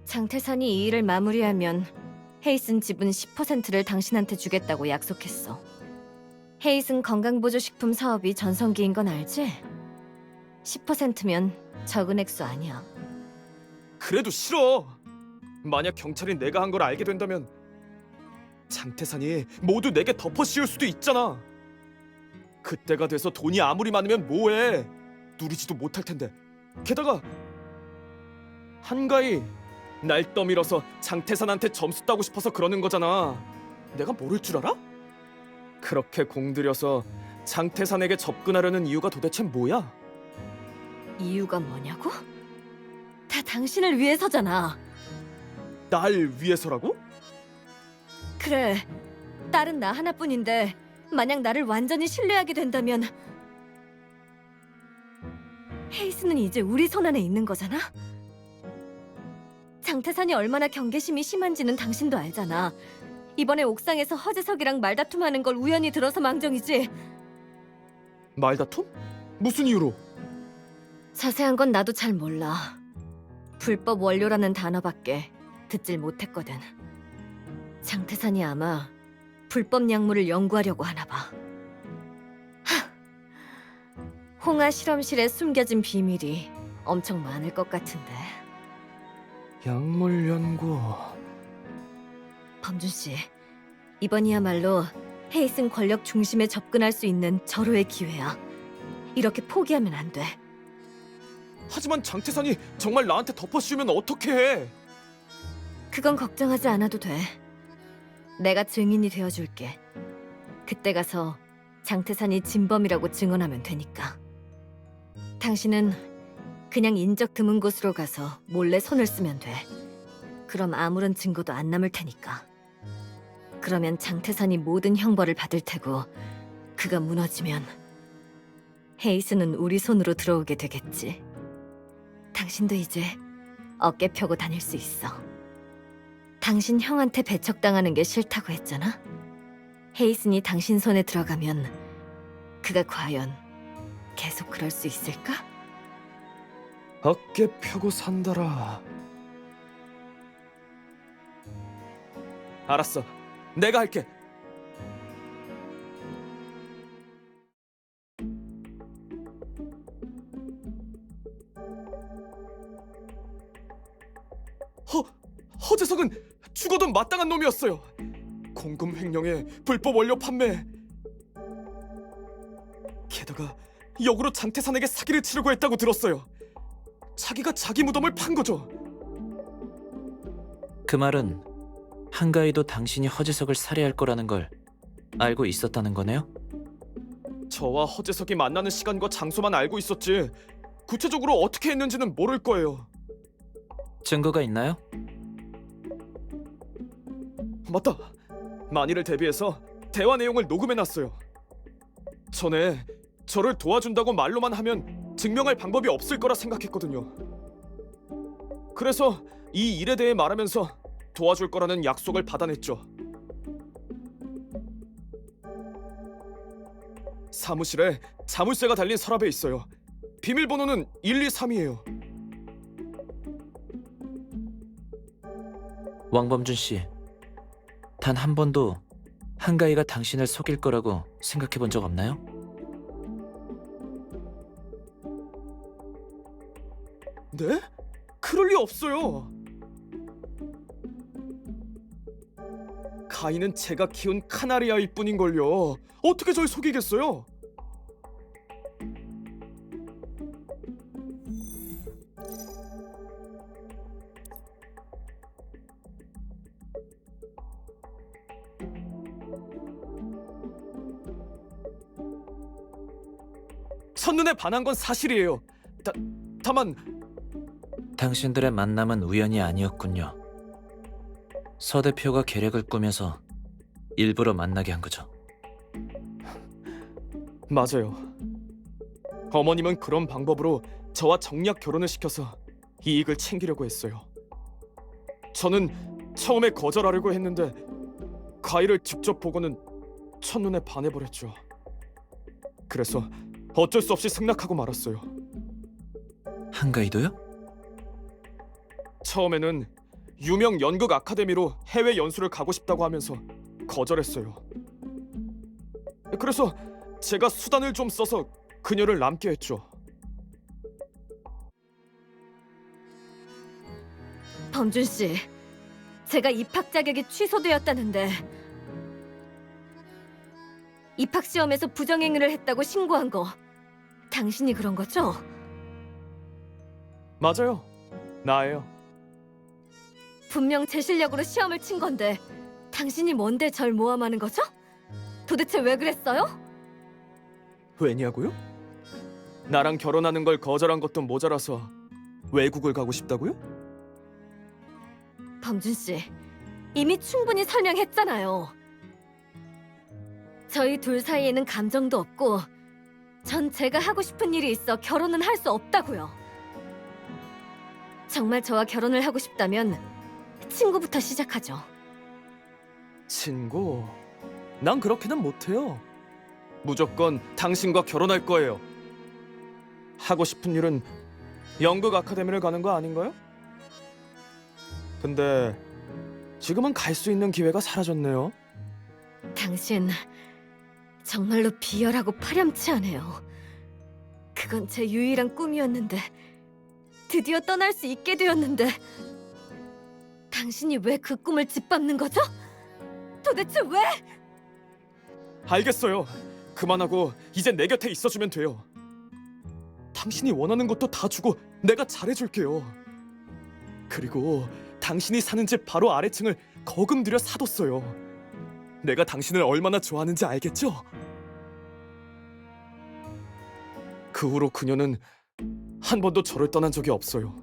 장태산이 이 일을 마무리하면 헤이슨 지분 10%를 당신한테 주겠다고 약속했어. 헤이슨 건강보조식품 사업이 전성기인 건 알지? 10%면 적은 액수 아니야. 그래도 싫어. 만약 경찰이 내가 한 걸 알게 된다면 장태산이 모두 내게 덮어 씌울 수도 있잖아. 그때가 돼서 돈이 아무리 많으면 뭐해. 누리지도 못할 텐데. 게다가 한가히 날 떠밀어서 장태산한테 점수 따고 싶어서 그러는 거잖아. 내가 모를 줄 알아? 그렇게 공들여서 장태산에게 접근하려는 이유가 도대체 뭐야? 이유가 뭐냐고? 당신을 위해서잖아. 날 위해서라고? 그래, 딸은 나 하나뿐인데 만약 나를 완전히 신뢰하게 된다면 헤이스는 이제 우리 손 안에 있는 거잖아? 장태산이 얼마나 경계심이 심한지는 당신도 알잖아. 이번에 옥상에서 허재석이랑 말다툼하는 걸 우연히 들어서 망정이지. 말다툼? 무슨 이유로? 자세한 건 나도 잘 몰라. 불법 원료라는 단어밖에 듣질 못했거든. 장태산이 아마 불법 약물을 연구하려고 하나 봐. 홍아 실험실에 숨겨진 비밀이 엄청 많을 것 같은데. 약물 연구. 범준 씨, 이번이야말로 헤이슨 권력 중심에 접근할 수 있는 절호의 기회야. 이렇게 포기하면 안 돼. 하지만 장태산이 정말 나한테 덮어씌우면 어떻게 해? 그건 걱정하지 않아도 돼. 내가 증인이 되어줄게. 그때 가서 장태산이 진범이라고 증언하면 되니까. 당신은 그냥 인적 드문 곳으로 가서 몰래 손을 쓰면 돼. 그럼 아무런 증거도 안 남을 테니까. 그러면 장태산이 모든 형벌을 받을 테고 그가 무너지면 헤이스는 우리 손으로 들어오게 되겠지. 당신도 이제 어깨 펴고 다닐 수 있어. 당신 형한테 배척당하는 게 싫다고 했잖아? 헤이슨이 당신 손에 들어가면 그가 과연 계속 그럴 수 있을까? 어깨 펴고 산다라. 알았어. 내가 할게. 허재석은 죽어도 마땅한 놈이었어요. 공금 횡령에 불법 원료 판매. 게다가 역으로 장태산에게 사기를 치르고 했다고 들었어요. 자기가 자기 무덤을 판 거죠. 그 말은 한가위도 당신이 허재석을 살해할 거라는 걸 알고 있었다는 거네요? 저와 허재석이 만나는 시간과 장소만 알고 있었지 구체적으로 어떻게 했는지는 모를 거예요. 증거가 있나요? 맞다. 만일을 대비해서 대화 내용을 녹음해놨어요. 전에 저를 도와준다고 말로만 하면 증명할 방법이 없을 거라 생각했거든요. 그래서 이 일에 대해 말하면서 도와줄 거라는 약속을 받아냈죠. 사무실에 자물쇠가 달린 서랍에 있어요. 비밀번호는 123이에요. 왕범준 씨, 단 한 번도 한가위가 당신을 속일 거라고 생각해 본 적 없나요? 네? 그럴 리 없어요. 가인은 제가 키운 카나리아일 뿐인걸요. 어떻게 절 속이겠어요? 첫눈에 반한 건 사실이에요. 다만 당신들의 만남은 우연이 아니었군요. 서 대표가 계략을 꾸며서 일부러 만나게 한 거죠. 맞아요. 어머님은 그런 방법으로 저와 정략 결혼을 시켜서 이익을 챙기려고 했어요. 저는 처음에 거절하려고 했는데 가희를 직접 보고는 첫눈에 반해버렸죠. 그래서 어쩔 수 없이 승낙하고 말았어요. 한가위도요? 처음에는 유명 연극 아카데미로 해외 연수를 가고 싶다고 하면서 거절했어요. 그래서 제가 수단을 좀 써서 그녀를 남게 했죠. 범준 씨, 제가 입학 자격이 취소되었다는데 입학 시험에서 부정행위를 했다고 신고한 거 당신이 그런 거죠? 맞아요. 나예요. 분명 제 실력으로 시험을 친 건데 당신이 뭔데 절 모함하는 거죠? 도대체 왜 그랬어요? 왜냐고요? 나랑 결혼하는 걸 거절한 것도 모자라서 외국을 가고 싶다고요? 범준 씨, 이미 충분히 설명했잖아요. 저희 둘 사이에는 감정도 없고 전 제가 하고 싶은 일이 있어 결혼은 할 수 없다고요. 정말 저와 결혼을 하고 싶다면 친구부터 시작하죠. 친구? 난 그렇게는 못해요. 무조건 당신과 결혼할 거예요. 하고 싶은 일은 연극 아카데미를 가는 거 아닌가요? 근데 지금은 갈 수 있는 기회가 사라졌네요. 당신 정말로 비열하고 파렴치하네요. 그건 제 유일한 꿈이었는데 드디어 떠날 수 있게 되었는데 당신이 왜 그 꿈을 짓밟는 거죠? 도대체 왜? 알겠어요. 그만하고 이제 내 곁에 있어주면 돼요. 당신이 원하는 것도 다 주고 내가 잘해줄게요. 그리고 당신이 사는 집 바로 아래층을 거금 들여 사뒀어요. 내가 당신을 얼마나 좋아하는지 알겠죠? 그 후로 그녀는 한 번도 저를 떠난 적이 없어요.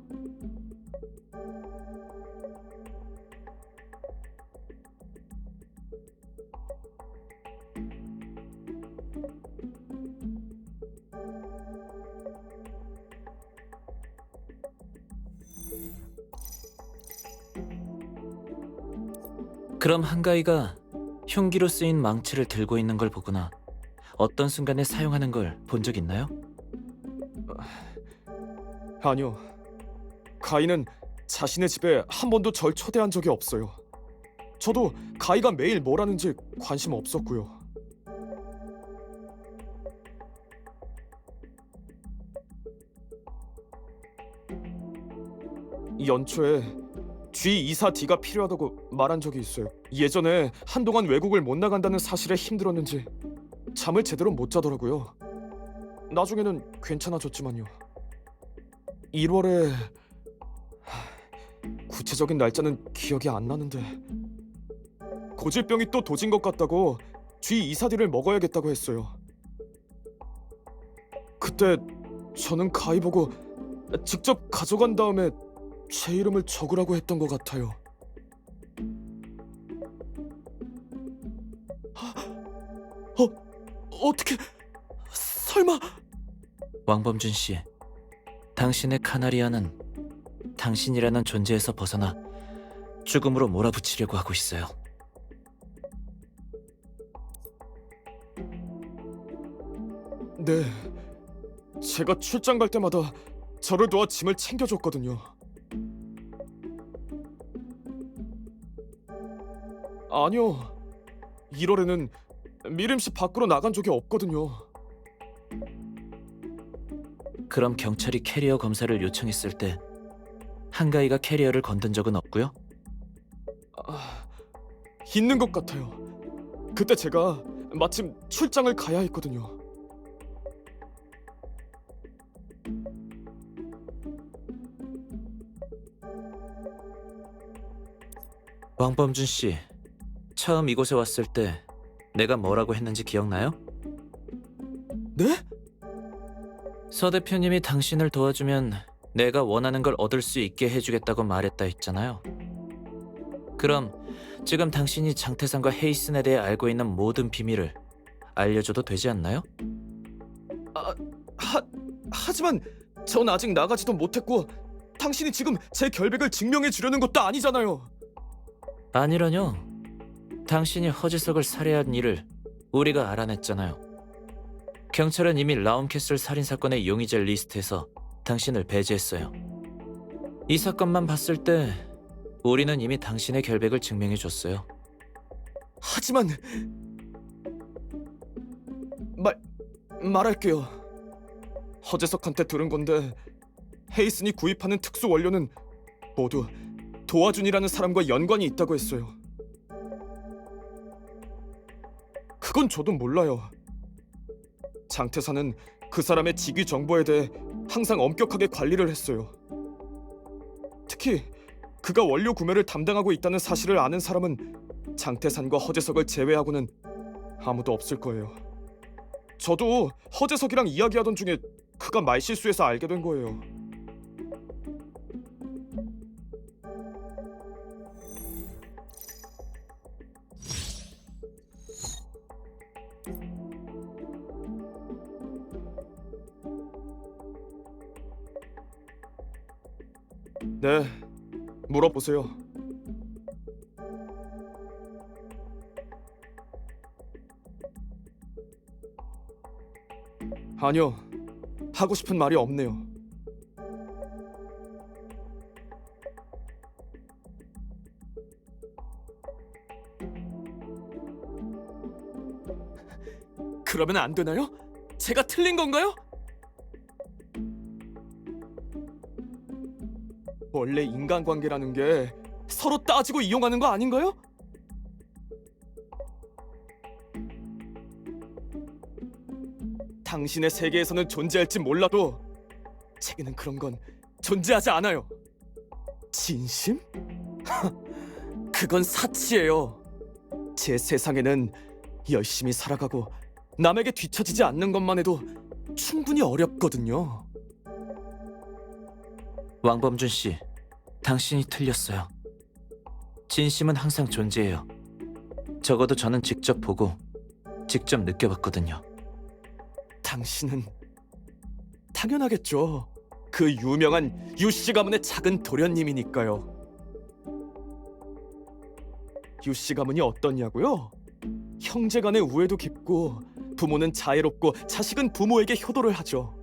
그럼 한가위가 흉기로 쓰인 망치를 들고 있는 걸 보거나 어떤 순간에 사용하는 걸 본 적 있나요? 아니요. 가인은 자신의 집에 한 번도 절 초대한 적이 없어요. 저도 가이가 매일 뭘 하는지 관심 없었고요. 연초에 G24 D가 필요하다고 말한 적이 있어요. 예전에 한동안 외국을 못 나간다는 사실에 힘들었는지 잠을 제대로 못 자더라고요. 나중에는 괜찮아졌지만요. 1월에 구체적인 날짜는 기억이 안 나는데 고질병이 또 도진 것 같다고 G24D를 먹어야겠다고 했어요. 그때 저는 가이 보고 직접 가져간 다음에 제 이름을 적으라고 했던 것 같아요. 어떻게? 설마? 왕범준 씨, 당신의 카나리아는 당신이라는 존재에서 벗어나 죽음으로 몰아붙이려고 하고 있어요. 네, 제가 출장 갈 때마다 저를 도와 짐을 챙겨줬거든요. 아니요, 1월에는 미림씨 밖으로 나간 적이 없거든요. 그럼 경찰이 캐리어 검사를 요청했을 때 한가위가 캐리어를 건든 적은 없고요? 있는 것 같아요. 그때 제가 마침 출장을 가야 했거든요. 왕범준 씨, 처음 이곳에 왔을 때 내가 뭐라고 했는지 기억나요? 네? 서 대표님이 당신을 도와주면 내가 원하는 걸 얻을 수 있게 해주겠다고 말했다 했잖아요. 그럼 지금 당신이 장태산과 헤이슨에 대해 알고 있는 모든 비밀을 알려줘도 되지 않나요? 하지만 전 아직 나가지도 못했고 당신이 지금 제 결백을 증명해 주려는 것도 아니잖아요. 아니라뇨. 당신이 허지석을 살해한 일을 우리가 알아냈잖아요. 경찰은 이미 라움캐슬 살인사건의 용의자 리스트에서 당신을 배제했어요. 이 사건만 봤을 때 우리는 이미 당신의 결백을 증명해줬어요. 하지만 말할게요. 허재석한테 들은 건데 헤이슨이 구입하는 특수 원료는 모두 도화준이라는 사람과 연관이 있다고 했어요. 그건 저도 몰라요. 장태사는 그 사람의 직위 정보에 대해 항상 엄격하게 관리를 했어요. 특히 그가 원료 구매를 담당하고 있다는 사실을 아는 사람은 장태산과 허재석을 제외하고는 아무도 없을 거예요. 저도 허재석이랑 이야기하던 중에 그가 말실수해서 알게 된 거예요. 네, 물어보세요. 아니요, 하고 싶은 말이 없네요. 그러면 안 되나요? 제가 틀린 건가요? 원래 인간관계라는 게 서로 따지고 이용하는 거 아닌가요? 당신의 세계에서는 존재할지 몰라도 제게는 그런 건 존재하지 않아요. 진심? 그건 사치예요. 제 세상에는 열심히 살아가고 남에게 뒤처지지 않는 것만 해도 충분히 어렵거든요. 왕범준 씨, 당신이 틀렸어요. 진심은 항상 존재해요. 적어도 저는 직접 보고 직접 느껴봤거든요. 당신은 당연하겠죠. 그 유명한 유씨 가문의 작은 도련님이니까요. 유씨 가문이 어떻냐고요? 형제간의 우애도 깊고 부모는 자애롭고 자식은 부모에게 효도를 하죠.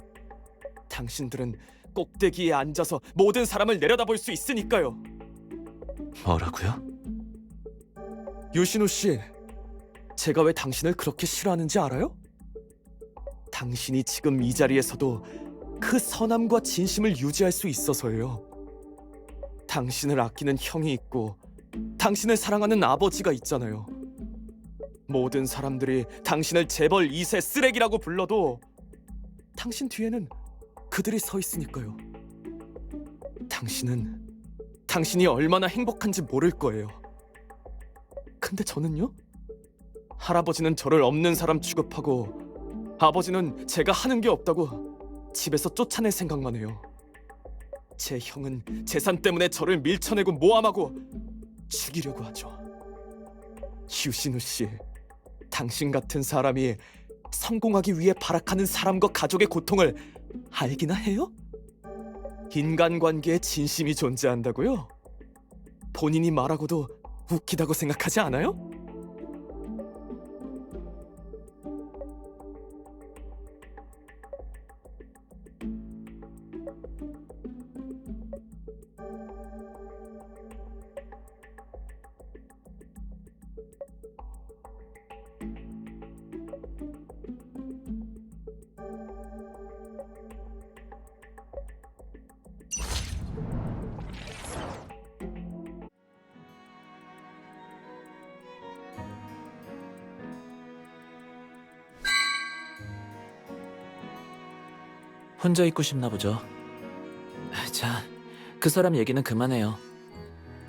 당신들은 꼭대기에 앉아서 모든 사람을 내려다볼 수 있으니까요. 뭐라고요? 유신우 씨, 제가 왜 당신을 그렇게 싫어하는지 알아요? 당신이 지금 이 자리에서도 그 선함과 진심을 유지할 수 있어서예요. 당신을 아끼는 형이 있고 당신을 사랑하는 아버지가 있잖아요. 모든 사람들이 당신을 재벌 2세 쓰레기라고 불러도 당신 뒤에는 그들이 서 있으니까요. 당신이 얼마나 행복한지 모를 거예요. 근데 저는요? 할아버지는 저를 없는 사람 취급하고 아버지는 제가 하는 게 없다고 집에서 쫓아낼 생각만 해요. 제 형은 재산 때문에 저를 밀쳐내고 모함하고 죽이려고 하죠. 유신우 씨, 당신 같은 사람이 성공하기 위해 발악하는 사람과 가족의 고통을 알기나 해요? 인간관계에 진심이 존재한다고요? 본인이 말하고도 웃기다고 생각하지 않아요? 혼자 있고 싶나 보죠. 자, 그 사람 얘기는 그만해요.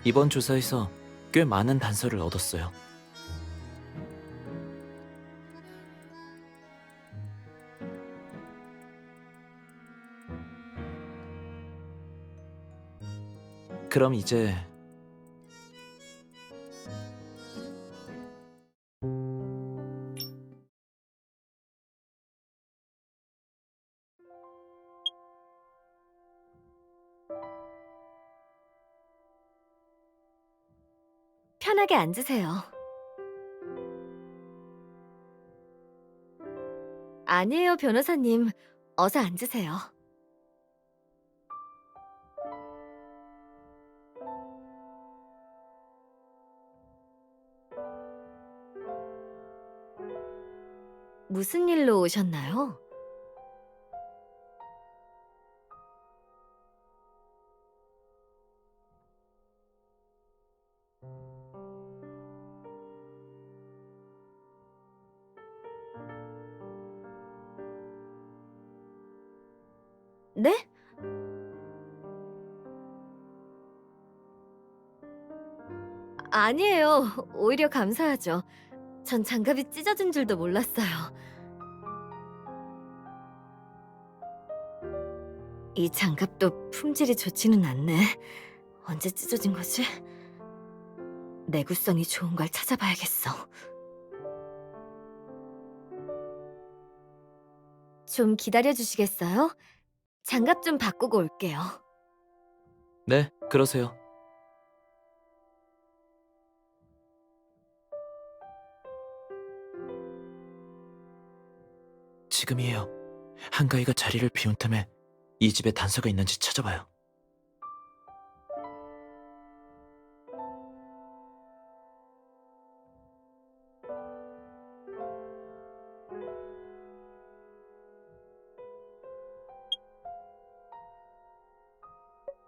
이번 조사에서 꽤 많은 단서를 얻었어요. 그럼 이제 편하게 앉으세요. 아니에요, 변호사님. 어서 앉으세요. 무슨 일로 오셨나요? 네? 아니에요. 오히려 감사하죠. 전 장갑이 찢어진 줄도 몰랐어요. 이 장갑도 품질이 좋지는 않네. 언제 찢어진 거지? 내구성이 좋은 걸 찾아봐야겠어. 좀 기다려 주시겠어요? 장갑 좀 바꾸고 올게요. 네, 그러세요. 지금이에요. 한가위가 자리를 비운 틈에 이 집에 단서가 있는지 찾아봐요.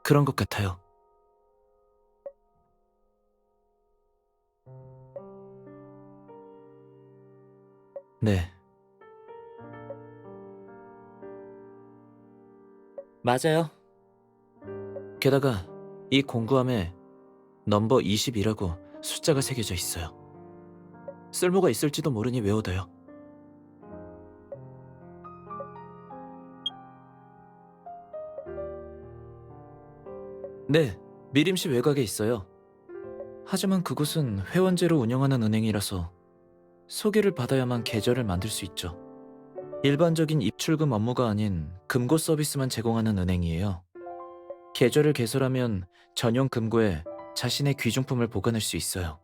그런 것 같아요. 네. 맞아요. 게다가 이 공구함에 넘버 22라고 숫자가 새겨져 있어요. 쓸모가 있을지도 모르니 외워둬요. 네, 미림시 외곽에 있어요. 하지만 그곳은 회원제로 운영하는 은행이라서 소개를 받아야만 계좌를 만들 수 있죠. 일반적인 입출금 업무가 아닌 금고 서비스만 제공하는 은행이에요. 계좌를 개설하면 전용 금고에 자신의 귀중품을 보관할 수 있어요.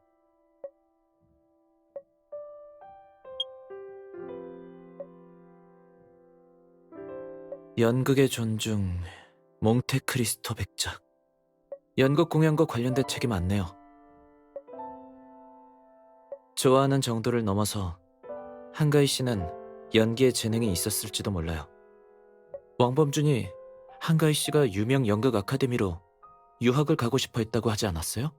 연극의 존중, 몽테크리스토 백작. 연극 공연과 관련된 책이 많네요. 좋아하는 정도를 넘어서 한가희 씨는 연기에 재능이 있었을지도 몰라요. 왕범준이 한가희 씨가 유명 연극 아카데미로 유학을 가고 싶어 했다고 하지 않았어요?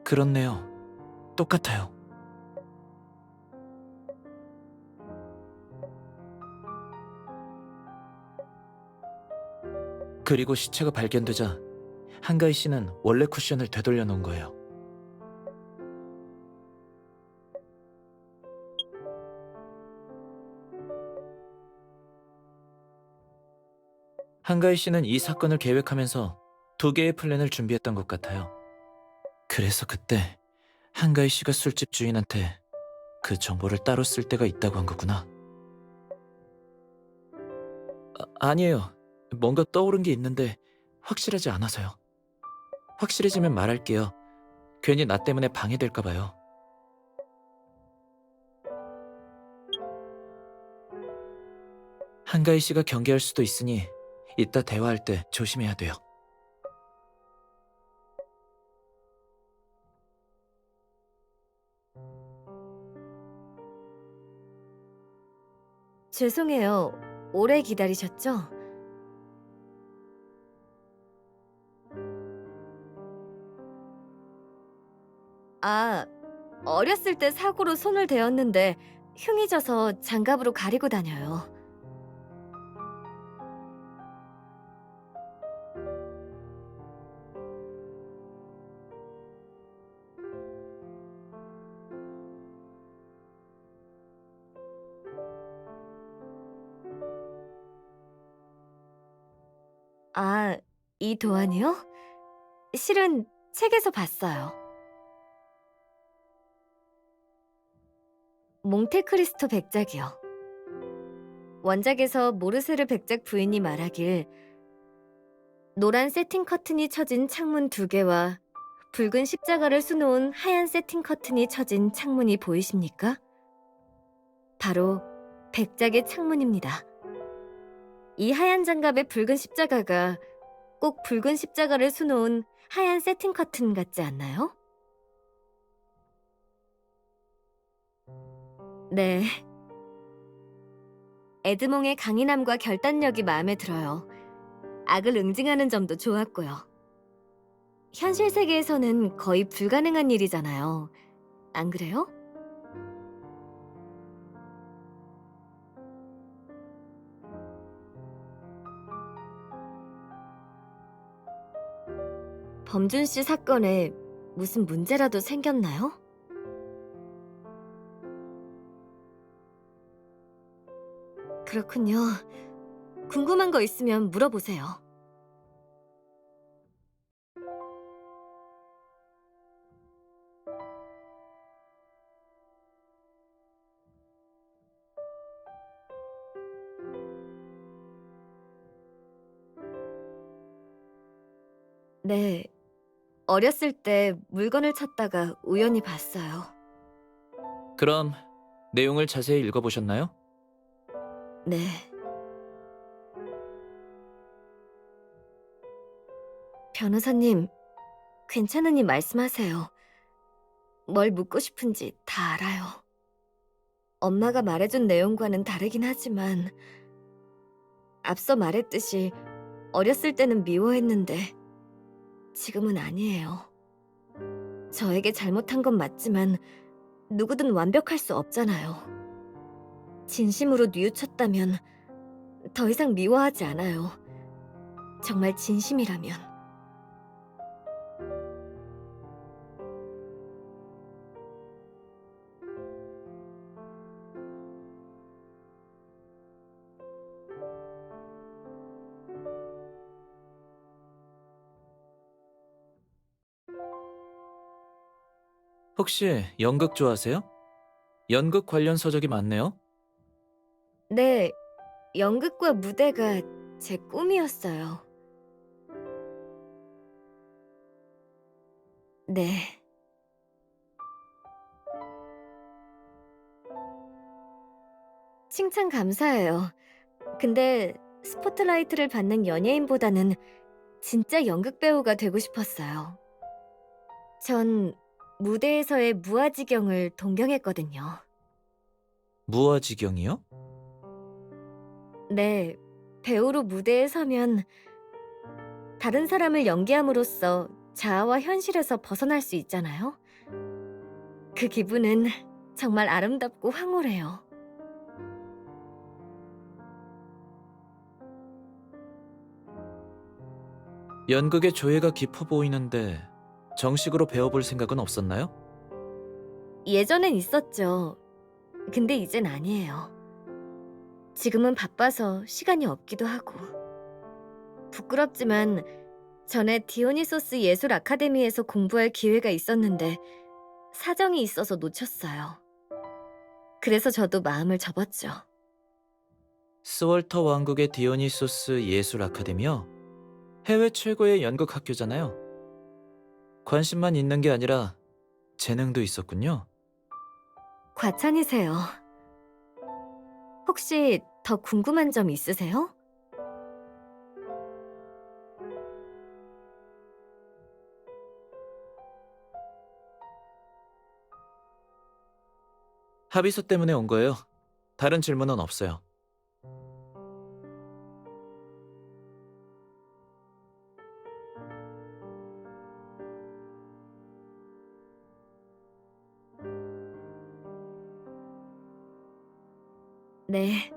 그렇네요. 똑같아요. 그리고 시체가 발견되자 한가희 씨는 원래 쿠션을 되돌려 놓은 거예요. 한가희 씨는 이 사건을 계획하면서 2개의 플랜을 준비했던 것 같아요. 그래서 그때 한가희 씨가 술집 주인한테 그 정보를 따로 쓸 때가 있다고 한 거구나. 아니에요. 뭔가 떠오른 게 있는데 확실하지 않아서요. 확실해지면 말할게요. 괜히 나 때문에 방해될까 봐요. 한가희 씨가 경계할 수도 있으니 이따 대화할 때 조심해야 돼요. 죄송해요. 오래 기다리셨죠? 아, 어렸을 때 사고로 손을 대었는데 흉이 져서 장갑으로 가리고 다녀요. 아, 이 도안이요? 실은 책에서 봤어요. 몽테크리스토 백작이요. 원작에서 모르세르 백작 부인이 말하길 노란 세팅 커튼이 쳐진 창문 2개와 붉은 십자가를 수놓은 하얀 세팅 커튼이 쳐진 창문이 보이십니까? 바로 백작의 창문입니다. 이 하얀 장갑의 붉은 십자가가 꼭 붉은 십자가를 수놓은 하얀 세팅 커튼 같지 않나요? 네. 에드몽의 강인함과 결단력이 마음에 들어요. 악을 응징하는 점도 좋았고요. 현실 세계에서는 거의 불가능한 일이잖아요. 안 그래요? 범준 씨 사건에 무슨 문제라도 생겼나요? 그렇군요. 궁금한 거 있으면 물어보세요. 네, 어렸을 때 물건을 찾다가 우연히 봤어요. 그럼 내용을 자세히 읽어보셨나요? 네. 변호사님, 괜찮으니 말씀하세요. 뭘 묻고 싶은지 다 알아요. 엄마가 말해준 내용과는 다르긴 하지만 앞서 말했듯이 어렸을 때는 미워했는데 지금은 아니에요. 저에게 잘못한 건 맞지만 누구든 완벽할 수 없잖아요. 진심으로 뉘우쳤다면 더 이상 미워하지 않아요. 정말 진심이라면. 혹시 연극 좋아하세요? 연극 관련 서적이 많네요. 네, 연극과 무대가 제 꿈이었어요. 네. 칭찬 감사해요. 근데 스포트라이트를 받는 연예인보다는 진짜 연극 배우가 되고 싶었어요. 전 무대에서의 무아지경을 동경했거든요. 무아지경이요? 네, 배우로 무대에 서면 다른 사람을 연기함으로써 자아와 현실에서 벗어날 수 있잖아요. 그 기분은 정말 아름답고 황홀해요. 연극의 조예가 깊어 보이는데 정식으로 배워볼 생각은 없었나요? 예전엔 있었죠. 근데 이젠 아니에요. 지금은 바빠서 시간이 없기도 하고. 부끄럽지만 전에 디오니소스 예술 아카데미에서 공부할 기회가 있었는데 사정이 있어서 놓쳤어요. 그래서 저도 마음을 접었죠. 스월터 왕국의 디오니소스 예술 아카데미요? 해외 최고의 연극 학교잖아요. 관심만 있는 게 아니라 재능도 있었군요. 과찬이세요. 혹시 더 궁금한 점 있으세요? 합의서 때문에 온 거예요. 다른 질문은 없어요. 네.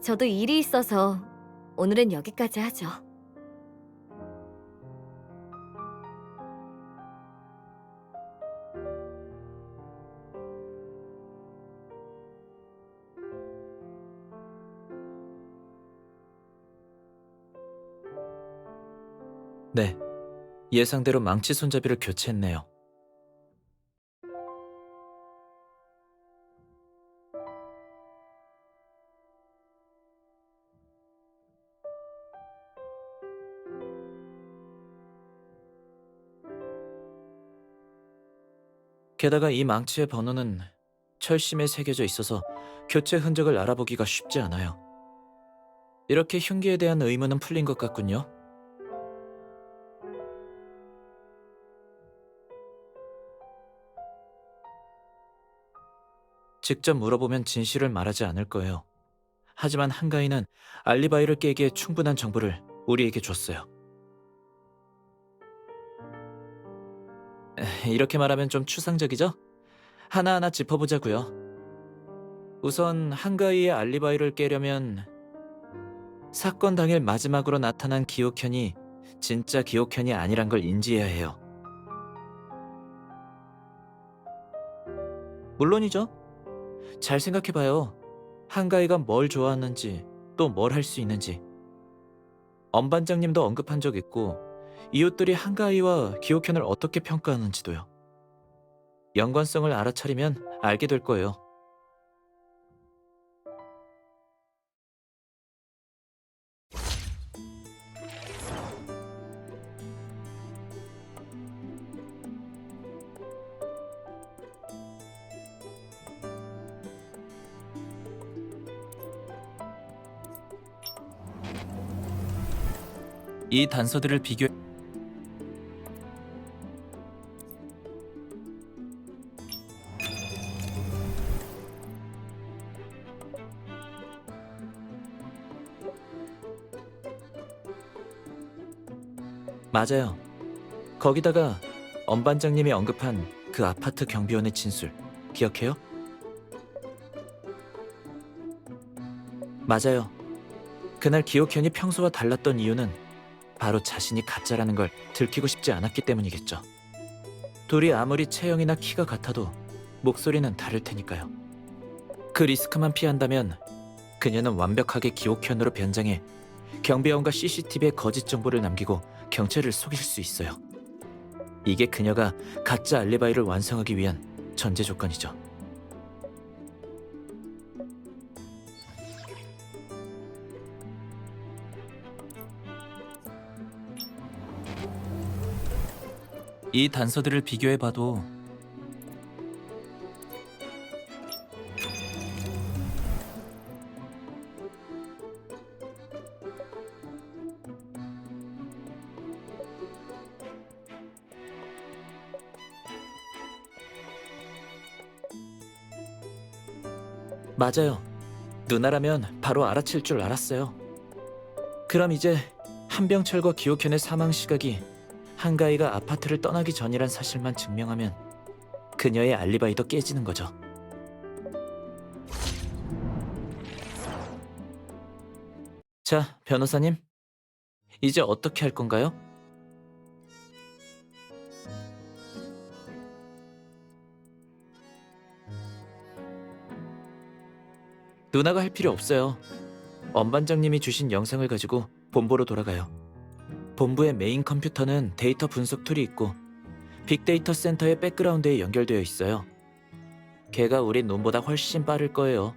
저도 일이 있어서 오늘은 여기까지 하죠. 네. 예상대로 망치 손잡이를 교체했네요. 게다가 이 망치의 번호는 철심에 새겨져 있어서 교체 흔적을 알아보기가 쉽지 않아요. 이렇게 흉기에 대한 의문은 풀린 것 같군요. 직접 물어보면 진실을 말하지 않을 거예요. 하지만 한가인은 알리바이를 깨기에 충분한 정보를 우리에게 줬어요. 이렇게 말하면 좀 추상적이죠? 하나하나 짚어보자고요. 우선 한가위의 알리바이를 깨려면 사건 당일 마지막으로 나타난 기옥현이 진짜 기옥현이 아니란 걸 인지해야 해요. 물론이죠. 잘 생각해봐요. 한가위가 뭘 좋아하는지 또 뭘 할 수 있는지. 엄 반장님도 언급한 적 있고 이웃들이 한가위와 기옥현을 어떻게 평가하는지도요. 연관성을 알아차리면 알게 될 거예요. 이 단서들을 비교 맞아요. 거기다가 엄 반장님이 언급한 그 아파트 경비원의 진술 기억해요? 맞아요. 그날 기옥현이 평소와 달랐던 이유는 바로 자신이 가짜라는 걸 들키고 싶지 않았기 때문이겠죠. 둘이 아무리 체형이나 키가 같아도 목소리는 다를 테니까요. 그 리스크만 피한다면 그녀는 완벽하게 기옥현으로 변장해 경비원과 CCTV에 거짓 정보를 남기고 경찰을 속일 수 있어요. 이게 그녀가 가짜 알리바이를 완성하기 위한 전제 조건이죠. 이 단서들을 비교해봐도 맞아요. 누나라면 바로 알아챌 줄 알았어요. 그럼 이제 한병철과 기옥현의 사망 시각이 한가희가 아파트를 떠나기 전이란 사실만 증명하면 그녀의 알리바이도 깨지는 거죠. 자, 변호사님. 이제 어떻게 할 건가요? 누나가 할 필요 없어요. 엄 반장님이 주신 영상을 가지고 본부로 돌아가요. 본부의 메인 컴퓨터는 데이터 분석 툴이 있고 빅데이터 센터의 백그라운드에 연결되어 있어요. 걔가 우리 놈보다 훨씬 빠를 거예요.